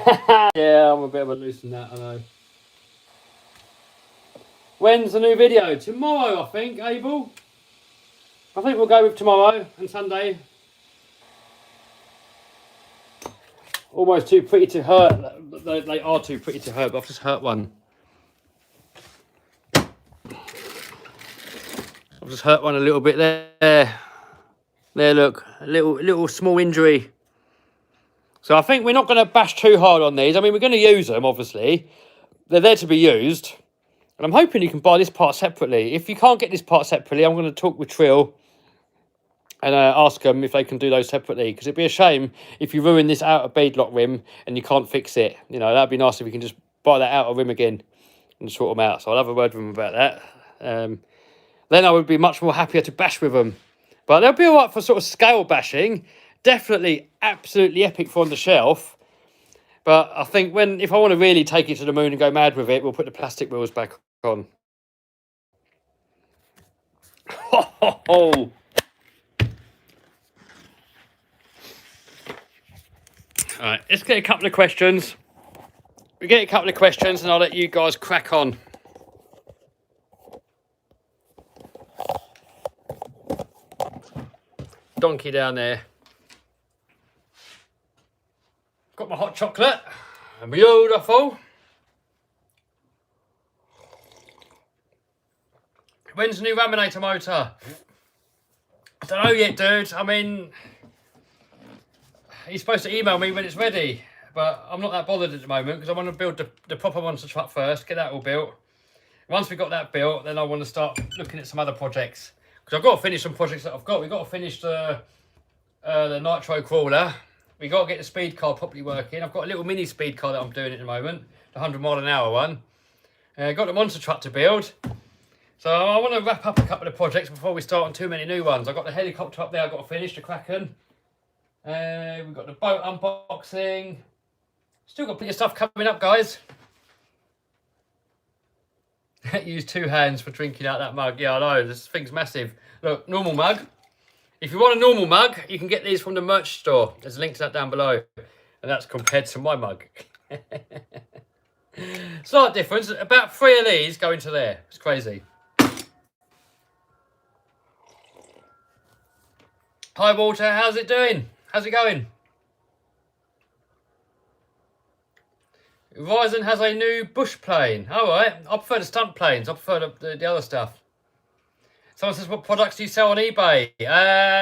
Yeah, I'm a bit of a loose nut, I know. When's the new video? Tomorrow, I think, Abel. I think we'll go with tomorrow and Sunday. Almost too pretty to hurt. They are too pretty to hurt, but I've just hurt one. I've just hurt one a little bit there. There, look, a little small injury. So I think we're not going to bash too hard on these. I mean, we're going to use them, obviously. They're there to be used. And I'm hoping you can buy this part separately. If you can't get this part separately, I'm going to talk with Trill and ask them if they can do those separately. Because it'd be a shame if you ruin this outer bead lock rim and you can't fix it. You know, that'd be nice if you can just buy that outer rim again and sort them out. So I'll have a word with them about that. Then I would be much more happier to bash with them. But they'll be all right for sort of scale bashing. Definitely absolutely epic for on the shelf. But I think if I want to really take it to the moon and go mad with it, we'll put the plastic wheels back on. All right, let's get a couple of questions. We get a couple of questions and I'll let you guys crack on. Donkey down there. Got my hot chocolate. Beautiful. When's the new laminator motor? I don't know yet, dude. I mean, he's supposed to email me when it's ready, but I'm not that bothered at the moment because I want to build the proper monster truck first, get that all built. Once we've got that built, then I want to start looking at some other projects. Because I've got to finish some projects that I've got. We've got to finish the nitro crawler. We've got to get the speed car properly working. I've got a little mini speed car that I'm doing at the moment, the 100-mile-an-hour one. Got the monster truck to build. So I want to wrap up a couple of projects before we start on too many new ones. I've got the helicopter up there I've got to finish, the Kraken. We've got the boat unboxing. Still got plenty of stuff coming up, guys. Use 2 hands for drinking out that mug. Yeah, I know, this thing's massive. Look, normal mug. If you want a normal mug, you can get these from the merch store. There's a link to that down below. And that's compared to my mug. Slight difference. About 3 of these go into there. It's crazy. Hi, Walter. How's it doing? How's it going? Ryzen has a new bush plane. All right. I prefer the stunt planes. I prefer the other stuff. Someone says, what products do you sell on eBay?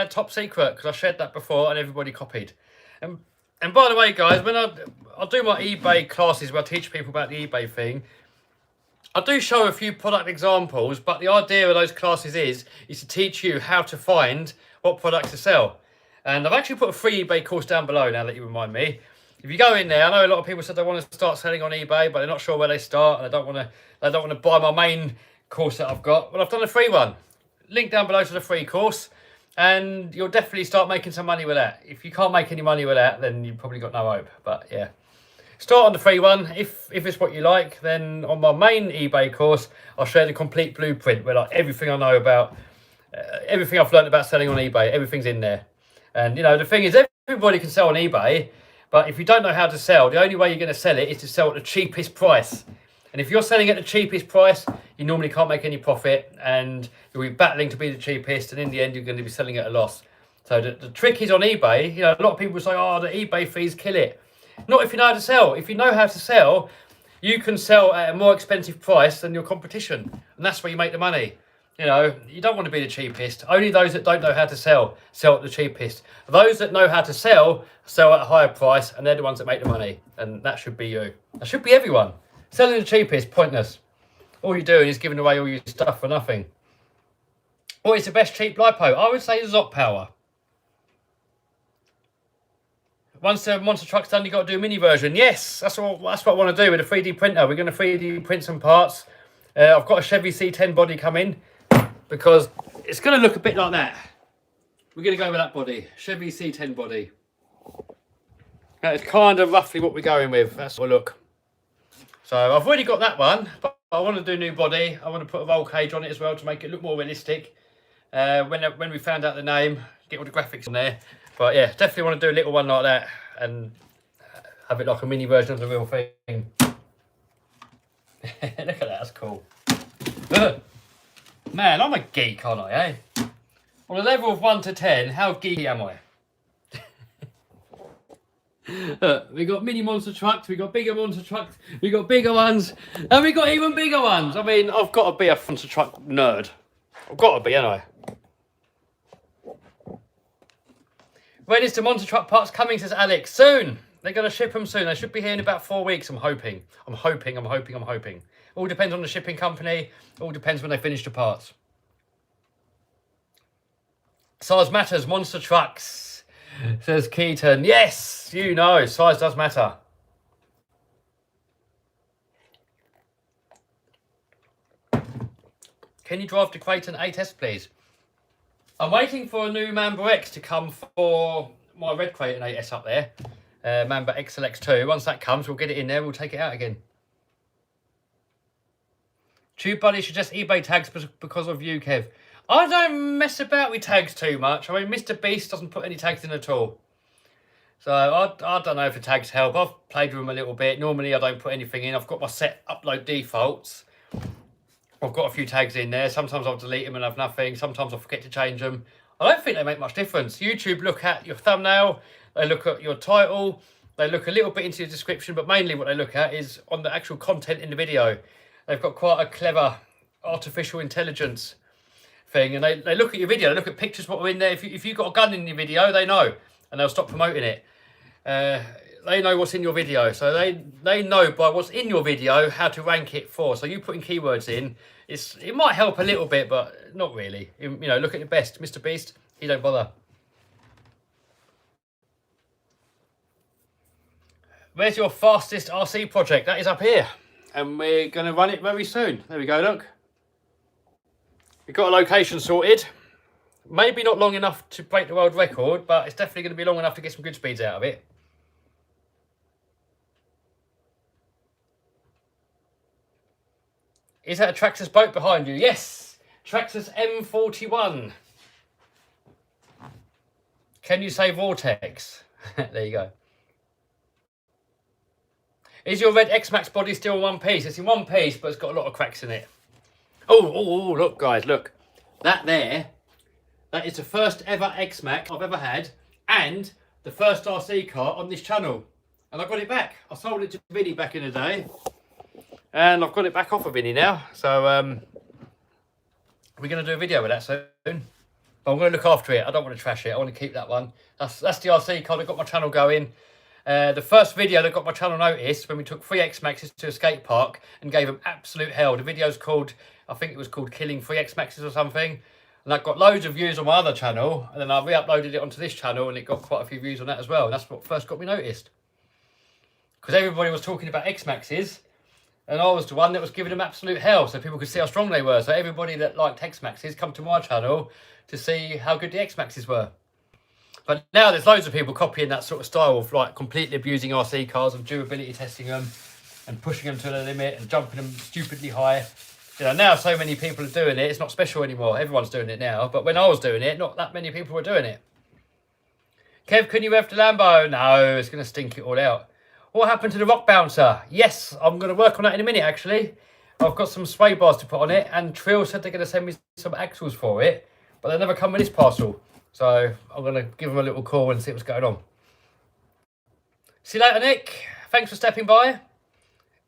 Top secret, because I shared that before and everybody copied. And by the way, guys, when I do my eBay classes where I teach people about the eBay thing, I do show a few product examples, but the idea of those classes is to teach you how to find what products to sell. And I've actually put a free eBay course down below now that you remind me. If you go in there, I know a lot of people said they want to start selling on eBay, but they're not sure where they start, and they don't want to buy my main course that I've got. Well, I've done a free one. Link down below to the free course, and you'll definitely start making some money with that. If you can't make any money with that, then you've probably got no hope. But yeah, start on the free one. If it's what you like, then on my main eBay course, I'll share the complete blueprint where like everything I know about, everything I've learned about selling on eBay, everything's in there. And you know, the thing is, everybody can sell on eBay. But if you don't know how to sell, the only way you're going to sell it is to sell at the cheapest price. And if you're selling at the cheapest price, you normally can't make any profit and you'll be battling to be the cheapest. And in the end, you're going to be selling at a loss. So the trick is on eBay. You know, a lot of people say, oh, the eBay fees kill it. Not if you know how to sell. If you know how to sell, you can sell at a more expensive price than your competition. And that's where you make the money. You know, you don't want to be the cheapest. Only those that don't know how to sell at the cheapest. Those that know how to sell at a higher price, and they're the ones that make the money. And that should be you. That should be everyone. Selling the cheapest, pointless. All you're doing is giving away all your stuff for nothing. What is the best cheap lipo? I would say Zop Power. Once the monster truck's done, you've got to do a mini version. Yes, that's what I want to do with a 3D printer. We're going to 3D print some parts. I've got a Chevy C10 body coming, because it's going to look a bit like that. We're going to go with that body, Chevy C10 body. That is kind of roughly what we're going with. That's what look. So I've already got that one, but I want to do a new body. I want to put a roll cage on it as well to make it look more realistic. When we found out the name, get all the graphics on there. But yeah, definitely want to do a little one like that and have it like a mini version of the real thing. Look at that, that's cool. Man, I'm a geek, aren't I, eh? On a level of 1 to 10, how geeky am I? We got mini monster trucks, we got bigger monster trucks, we got bigger ones, and we got even bigger ones. I mean, I've got to be a monster truck nerd. I've got to be, haven't I? When is the monster truck parts coming, says Alex? Soon. They're going to ship them soon. They should be here in about 4 weeks, I'm hoping. I'm hoping. All depends on the shipping company. All depends when they finish the parts. Size matters, monster trucks, says Keaton. Yes, you know, size does matter. Can you drive the Creighton 8S, please? I'm waiting for a new Mamba X to come for my red Creighton 8S up there. Mamba XLX2. Once that comes, we'll get it in there. We'll take it out again. Tube Buddy should just eBay tags because of you, Kev. I don't mess about with tags too much. I mean, Mr. Beast doesn't put any tags in at all. So I don't know if the tags help. I've played with them a little bit. Normally, I don't put anything in. I've got my set upload defaults. I've got a few tags in there. Sometimes I'll delete them and have nothing. Sometimes I'll forget to change them. I don't think they make much difference. YouTube look at your thumbnail. They look at your title. They look a little bit into your description, but mainly what they look at is on the actual content in the video. They've got quite a clever artificial intelligence thing, and they look at your video. They look at pictures, what are in there. If you've got a gun in your video, they know, and they'll stop promoting it. they know what's in your video, so they know by what's in your video how to rank it for. So you putting keywords in, it might help a little bit, but not really. You know, look at your best, Mr. Beast. He don't bother. Where's your fastest RC project? That is up here, and we're going to run it very soon. There we go. Look, we've got a location sorted. Maybe not long enough to break the world record, but it's definitely going to be long enough to get some good speeds out of it. Is that a Traxxas boat behind you? Yes, Traxxas M41. Can you say Vortex? There you go. Is your red X-Max body still in one piece? It's in one piece, but it's got a lot of cracks in it. Oh, look, guys, look. That is the first ever X-Max I've ever had, and the first RC car on this channel. And I got it back. I sold it to Vinny back in the day. And I've got it back off of Vinny now. So we're going to do a video with that soon. But I'm going to look after it. I don't want to trash it. I want to keep that one. That's the RC car that got my channel going. The first video that got my channel noticed when we took 3 X-Maxes to a skate park and gave them absolute hell. The video's called, I think it was called Killing 3 X-Maxes or something. And that got loads of views on my other channel. And then I re-uploaded it onto this channel and it got quite a few views on that as well. And that's what first got me noticed. Because everybody was talking about X-Maxes. And I was the one that was giving them absolute hell, so people could see how strong they were. So everybody that liked X-Maxes come to my channel to see how good the X-Maxes were. But now there's loads of people copying that sort of style of like completely abusing RC cars and durability testing them and pushing them to the limit and jumping them stupidly high. You know, now so many people are doing it, it's not special anymore. Everyone's doing it now. But when I was doing it, not that many people were doing it. Kev, can you rev the Lambo? No, it's going to stink it all out. What happened to the rock bouncer? Yes, I'm going to work on that in a minute, actually. I've got some sway bars to put on it, and Trill said they're going to send me some axles for it, but they never come with this parcel. So I'm going to give them a little call and see what's going on. See you later, Nick. Thanks for stepping by.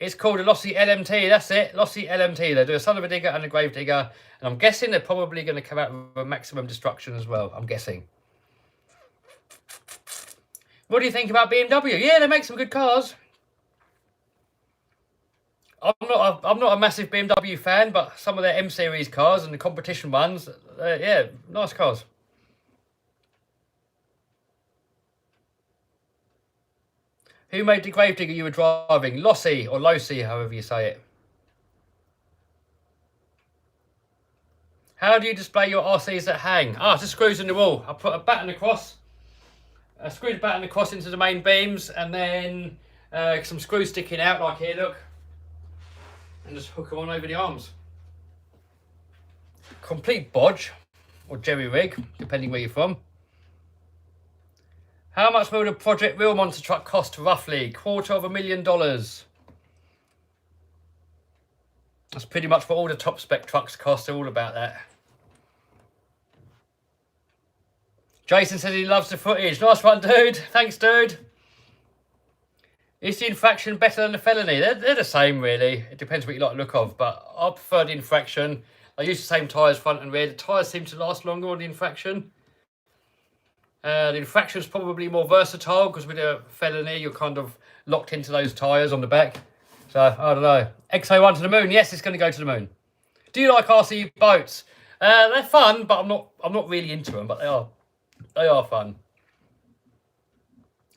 It's called a Lossy LMT. That's it, Lossy LMT. They do a son of a digger and a grave digger, and I'm guessing they're probably going to come out with a maximum destruction as well. I'm guessing. What do you think about BMW? Yeah, they make some good cars. I'm not a massive BMW fan, but some of their M series cars and the competition ones, yeah, nice cars. Who made the gravedigger you were driving? Lossy or Lossy, however you say it. How do you display your RCs that hang? Ah, it's just screws in the wall. I put a batten across. I screwed the batten across into the main beams and then some screws sticking out like here, look. And just hook them on over the arms. Complete bodge or jerry rig, depending where you're from. How much will the Project Real Monster truck cost roughly? $250,000. That's pretty much what all the top spec trucks cost. They're all about that. Jason says he loves the footage. Nice one, dude. Thanks, dude. Is the infraction better than the felony? They're the same, really. It depends what you like the look of, but I prefer the infraction. I use the same tyres front and rear. The tyres seem to last longer on the infraction. The infraction is probably more versatile because with a felony, you're kind of locked into those tyres on the back. So, I don't know. XO1 to the moon. Yes, it's going to go to the moon. Do you like RC boats? They're fun, but I'm not really into them, but they are. They are fun.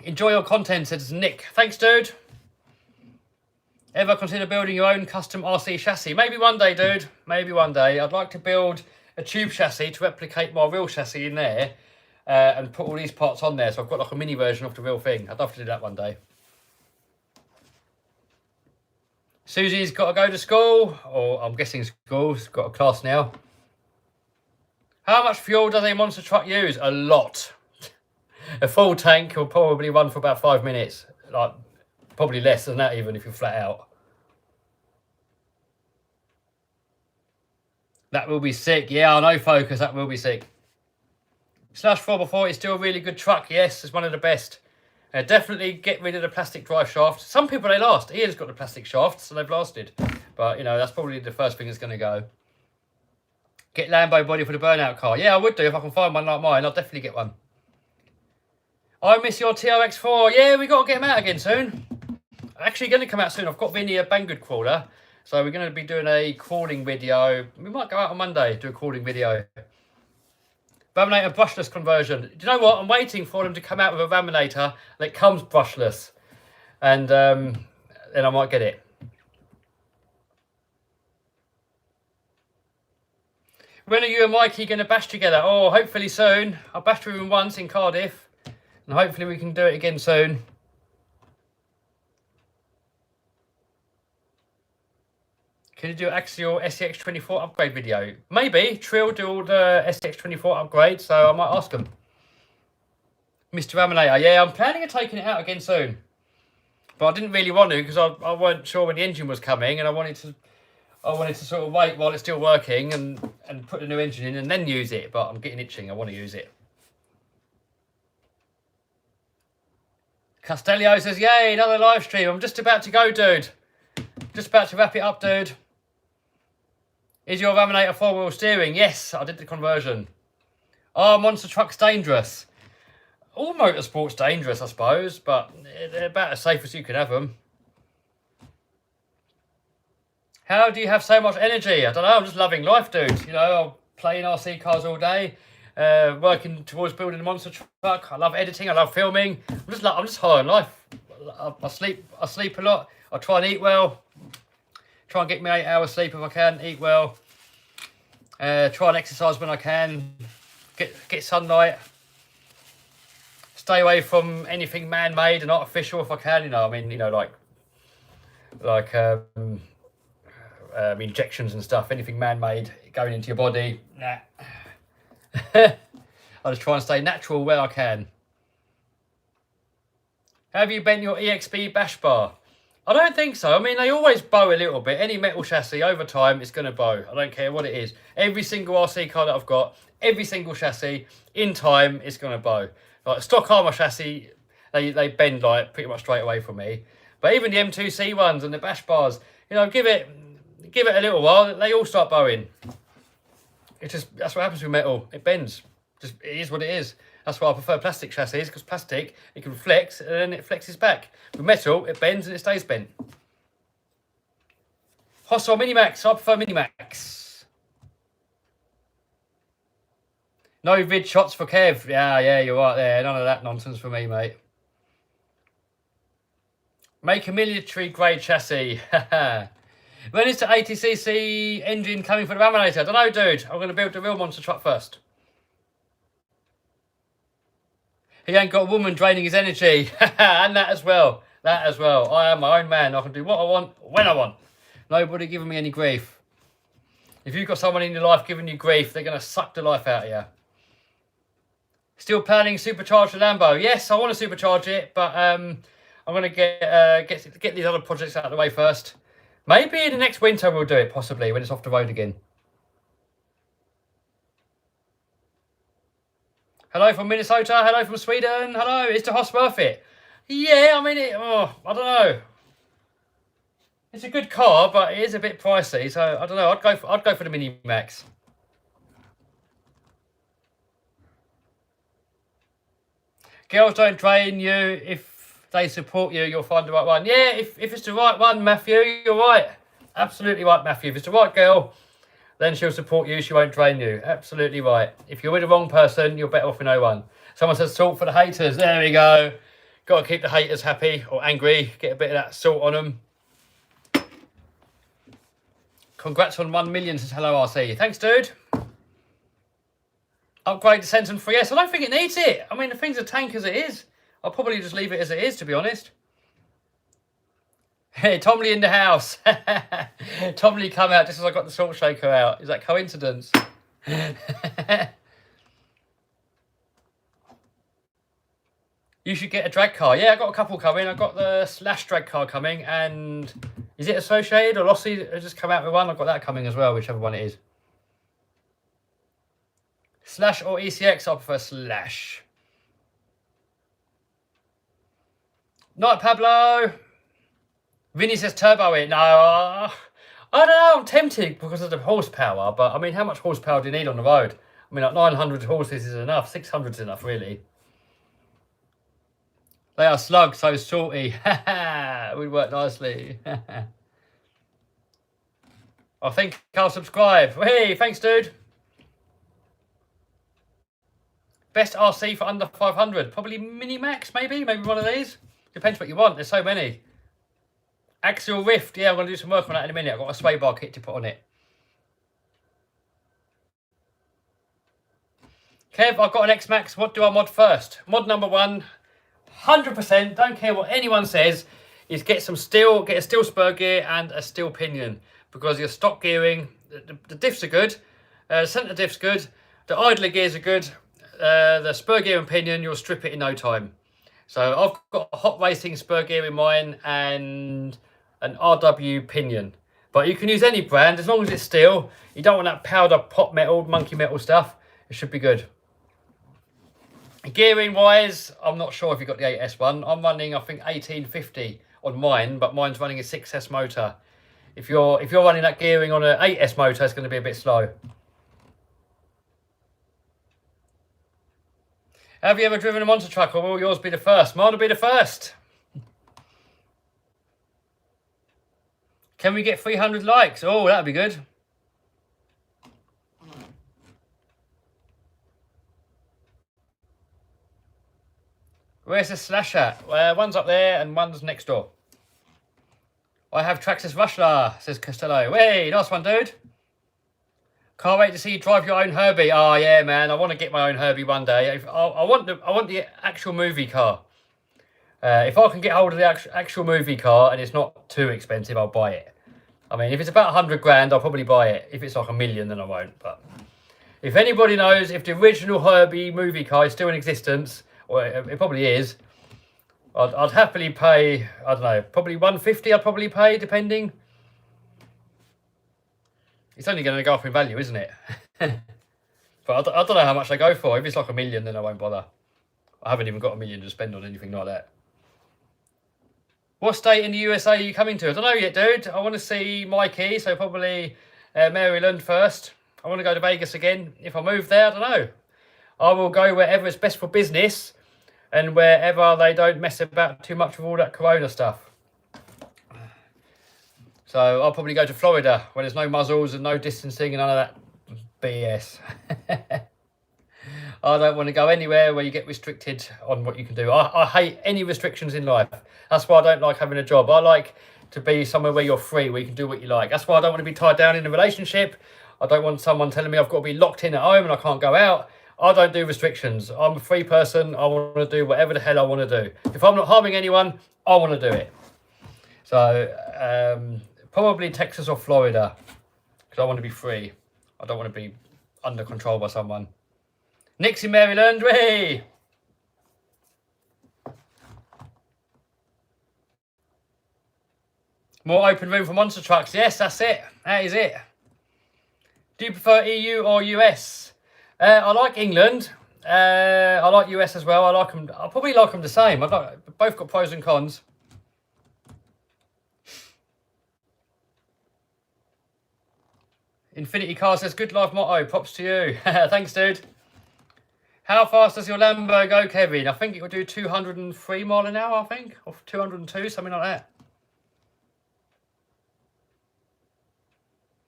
Enjoy your content, says Nick. Thanks, dude. Ever consider building your own custom RC chassis? Maybe one day, dude. Maybe one day. I'd like to build a tube chassis to replicate my real chassis in there and put all these parts on there. So I've got like a mini version of the real thing. I'd love to do that one day. Susie's got to go to school, or I'm guessing school. She's got a class now. How much fuel does a monster truck use? A lot. A full tank will probably run for about 5 minutes. Like, probably less than that even if you're flat out. That will be sick. Yeah, I know, Focus. That will be sick. Slash 4x4 is still a really good truck. Yes, it's one of the best. Definitely get rid of the plastic drive shaft. Some people, they last. Ian's got the plastic shaft, so they've lasted. But, you know, that's probably the first thing that's going to go. Get Lambo body for the burnout car. Yeah, I would do if I can find one like mine. I'll definitely get one. I miss your TRX4. Yeah, we got to get them out again soon. Actually going to come out soon. I've got Vinny a Banggood crawler. So we're going to be doing a crawling video. We might go out on Monday, do a crawling video. Laminator brushless conversion. Do you know what? I'm waiting for them to come out with a laminator that comes brushless. And then I might get it. When are you and Mikey going to bash together? Oh, hopefully soon. I bashed with him once in Cardiff. And hopefully we can do it again soon. Can you do Axial SCX24 upgrade video? Maybe. Trill do all the SCX24 upgrades, so I might ask them. Mr. Laminator. Yeah, I'm planning on taking it out again soon. But I didn't really want to because I weren't sure when the engine was coming, and I wanted to sort of wait while it's still working and put the new engine in and then use it. But I'm getting itching. I want to use it. Castellio says, yay, another live stream. I'm just about to go, dude. Just about to wrap it up, dude. Is your laminator four-wheel steering? Yes, I did the conversion. Are monster trucks dangerous? All motorsport's dangerous, I suppose, but they're about as safe as you can have them. How do you have so much energy? I don't know, I'm just loving life, dude. You know, I'm playing RC cars all day, working towards building a monster truck. I love editing, I love filming. I'm just high on life. I sleep a lot. I try and eat well. Try and get me 8 hours sleep if I can, eat well. Try and exercise when I can. Get sunlight. Stay away from anything man-made and artificial if I can, you know. I mean, you know, like injections and stuff. Anything man-made going into your body, nah. I just try and stay natural where I can. Have you bent your EXB bash bar? I don't think so. I mean, they always bow a little bit. Any metal chassis, over time, it's going to bow. I don't care what it is. Every single RC car that I've got, every single chassis, in time, it's going to bow. Like stock armour chassis, they bend like pretty much straight away from me. But even the M2C ones and the bash bars, you know, give it a little while, they all start bowing. That's what happens with metal. It bends. It is what it is. That's why I prefer plastic chassis, because plastic, it can flex and then it flexes back. With metal, it bends and it stays bent. Hostile Minimax, I prefer Minimax. No vid shots for Kev. Yeah, you're right there. None of that nonsense for me, mate. Make a military grade chassis. When is the 80cc engine coming for the laminator? I don't know, dude. I'm going to build the real monster truck first. He ain't got a woman draining his energy. And that as well. That as well. I am my own man. I can do what I want, when I want. Nobody giving me any grief. If you've got someone in your life giving you grief, they're going to suck the life out of you. Still planning supercharge the Lambo. Yes, I want to supercharge it, but I'm going to get these other projects out of the way first. Maybe in the next winter we'll do it, possibly, when it's off the road again. Hello from Minnesota. Hello from Sweden. Hello. Is the Hoss worth it? Yeah, I mean, I don't know. It's a good car, but it is a bit pricey. So I don't know. I'd go for the Mini Max. Girls don't drain you. If they support you, you'll find the right one. Yeah, if it's the right one, Matthew, you're right. Absolutely right, Matthew. If it's the right girl, then she'll support you. She won't drain you. Absolutely right. If you're with the wrong person, you're better off with no one. Someone says salt for the haters. There we go. Got to keep the haters happy or angry. Get a bit of that salt on them. Congrats on 1 million, says Hello RC. Thanks, dude. Upgrade the Senton 3S. I don't think it needs it. I mean, the thing's a tank as it is. I'll probably just leave it as it is, to be honest. Hey, Tom Lee in the house. Tom Lee come out just as I got the salt shaker out. Is that coincidence? You should get a drag car. Yeah, I got a couple coming. I got the Slash drag car coming, and is it Associated or Lossy? I just come out with one. I've got that coming as well, whichever one it is. Slash or ECX? I prefer Slash. Night, Pablo. Vinny says turbo it. No, I don't know. I'm tempted because of the horsepower, but I mean, how much horsepower do you need on the road? I mean, like 900 horses is enough. 600 is enough, really. They are slugs, so salty. Would work nicely. I think I'll subscribe. Hey, thanks, dude. Best RC for under 500. Probably Mini Max, maybe one of these. Depends what you want. There's so many. Axial Rift. Yeah, I'm going to do some work on that in a minute. I've got a sway bar kit to put on it. Kev, I've got an X-Max. What do I mod first? Mod number 1, 100%, don't care what anyone says, is get some steel, get a steel spur gear and a steel pinion. Because your stock gearing, the diffs are good, centre diff's good, the idler gears are good, the spur gear and pinion, you'll strip it in no time. So I've got a hot racing spur gear in mine and an RW pinion. But you can use any brand, as long as it's steel. You don't want that powder pot metal, monkey metal stuff. It should be good. Gearing wise, I'm not sure if you've got the 8S one. I'm running, I think, 1850 on mine, but mine's running a 6S motor. If you're running that gearing on an 8S motor, it's going to be a bit slow. Have you ever driven a monster truck, or will yours be the first? Mine will be the first. Can we get 300 likes? Oh, that'd be good. Where's the slash at? One's up there and one's next door. I have Traxxas Rushler, says Costello. Hey, nice one, dude. Can't wait to see you drive your own Herbie. Oh, yeah, man. I want to get my own Herbie one day. I want the actual movie car. If I can get hold of the actual movie car and it's not too expensive, I'll buy it. I mean, if it's about 100 grand, I'll probably buy it. If it's like $1 million, then I won't. But if anybody knows if the original Herbie movie car is still in existence, well, it probably is. I'd happily pay, I don't know, probably 150 I'd probably pay, depending. It's only going to go up in value, isn't it? But I don't know how much they go for. If it's like $1 million, then I won't bother. I haven't even got $1 million to spend on anything like that. What state in the USA are you coming to? I don't know yet, dude. I want to see Mikey, so probably Maryland first. I want to go to Vegas again. If I move there, I don't know. I will go wherever it's best for business and wherever they don't mess about too much with all that corona stuff. So I'll probably go to Florida where there's no muzzles and no distancing and none of that BS. I don't want to go anywhere where you get restricted on what you can do. I hate any restrictions in life. That's why I don't like having a job. I like to be somewhere where you're free, where you can do what you like. That's why I don't want to be tied down in a relationship. I don't want someone telling me I've got to be locked in at home and I can't go out. I don't do restrictions. I'm a free person. I want to do whatever the hell I want to do. If I'm not harming anyone, I want to do it. So probably Texas or Florida, because I want to be free. I don't want to be under control by someone. Nick's in Maryland. Way. More open room for monster trucks. Yes, that's it. That is it. Do you prefer EU or US? I like England. I like US as well. I like them. I probably like them the same. Both got pros and cons. Infinity Car says, good life motto. Props to you. Thanks, dude. How fast does your Lambo go, Kevin? I think it will do 203 mile an hour, I think. Or 202, something like that.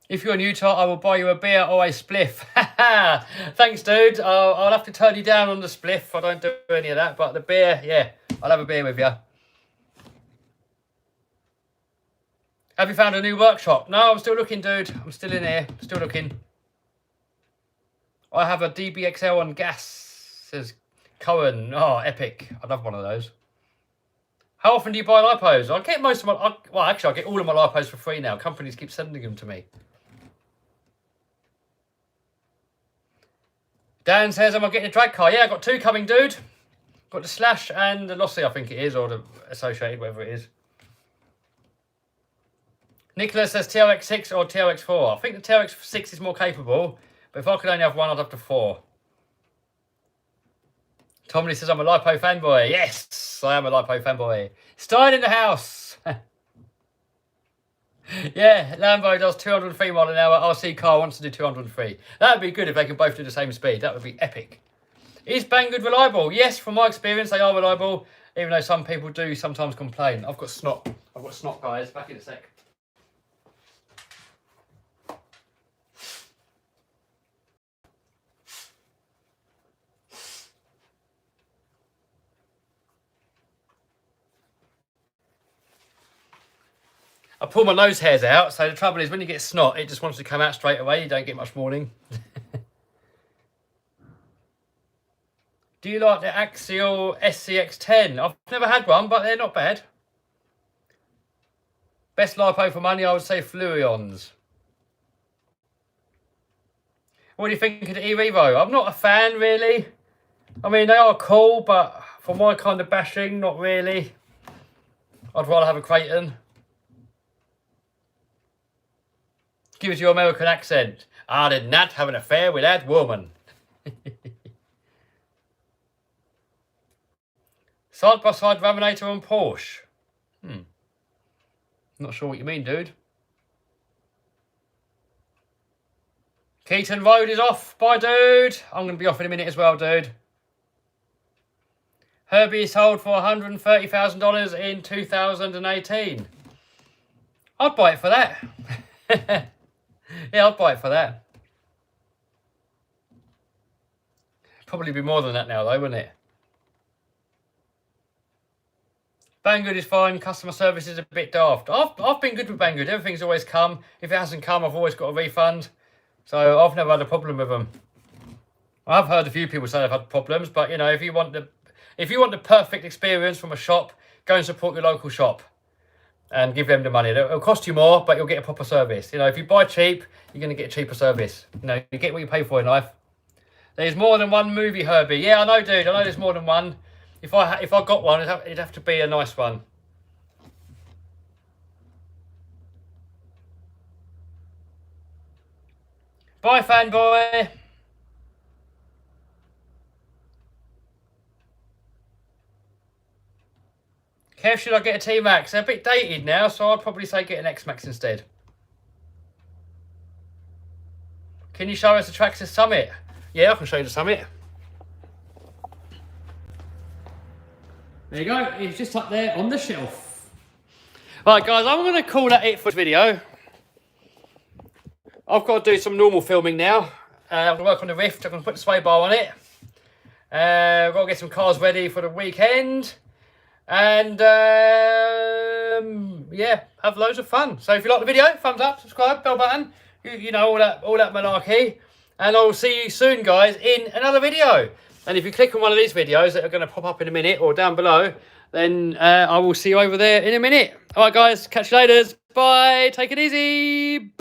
If you're in Utah, I will buy you a beer or a spliff. Thanks, dude. I'll have to turn you down on the spliff. I don't do any of that. But the beer, yeah, I'll have a beer with you. Have you found a new workshop? No, I'm still looking, dude. I'm still in here. Still looking. I have a DBXL on gas, says Cohen. Oh, epic. I'd love one of those. How often do you buy lipos? I get most of my... Well, actually, I get all of my lipos for free now. Companies keep sending them to me. Dan says, am I getting a drag car? Yeah, I got two coming, dude. Got the Slash and the Lossy, I think it is, or the Associated, whatever it is. Nicholas says TRX6 or TRX4. I think the TRX6 is more capable, but if I could only have one, I'd have the 4. Tommy says, I'm a lipo fanboy. Yes, I am a lipo fanboy. Stein in the house. Yeah, Lambo does 203 mile an hour. RC car wants to do 203. That would be good if they can both do the same speed. That would be epic. Is Banggood reliable? Yes, from my experience, they are reliable. Even though some people do sometimes complain. I've got snot. I've got snot, guys. Back in a sec. I pull my nose hairs out, so the trouble is when you get snot, it just wants to come out straight away. You don't get much warning. Do you like the Axial SCX10? I've never had one, but they're not bad. Best lipo for money, I would say Fluions. What do you think of the e-Revo? I'm not a fan, really. I mean, they are cool, but for my kind of bashing, not really. I'd rather have a Creighton. Give us your American accent. I did not have an affair with that woman. Side-by-side laminator on Porsche. Not sure what you mean, dude. Keaton Road is off. Bye, dude. I'm going to be off in a minute as well, dude. Herbie sold for $130,000 in 2018. I'd buy it for that. Yeah, I'd buy it for that. Probably be more than that now, though, wouldn't it? Banggood is fine. Customer service is a bit daft. I've been good with Banggood. Everything's always come. If it hasn't come, I've always got a refund. So I've never had a problem with them. I've heard a few people say they've had problems, but you know, if you want the perfect experience from a shop, go and support your local shop and give them the money. It'll cost you more, but you'll get a proper service. You know, if you buy cheap, you're going to get a cheaper service. You know, you get what you pay for in life. There's more than one movie, Herbie. Yeah, I know, dude. I know there's more than one. If I got one, it'd have to be a nice one. Bye, fanboy. Kev, should I get a T-Max? They're a bit dated now, so I'd probably say get an X-Max instead. Can you show us the Traxxas Summit? Yeah, I can show you the Summit. There you go, it's just up there on the shelf. Right, guys, I'm going to call that it for this video. I've got to do some normal filming now. I'm going to work on the Rift. I'm going to put the sway bar on it. I've got to get some cars ready for the weekend. And, yeah, have loads of fun. So if you like the video, thumbs up, subscribe, bell button. You know, all that malarkey. And I'll see you soon, guys, in another video. And if you click on one of these videos that are going to pop up in a minute or down below, then I will see you over there in a minute. All right, guys, catch you later. Bye. Take it easy.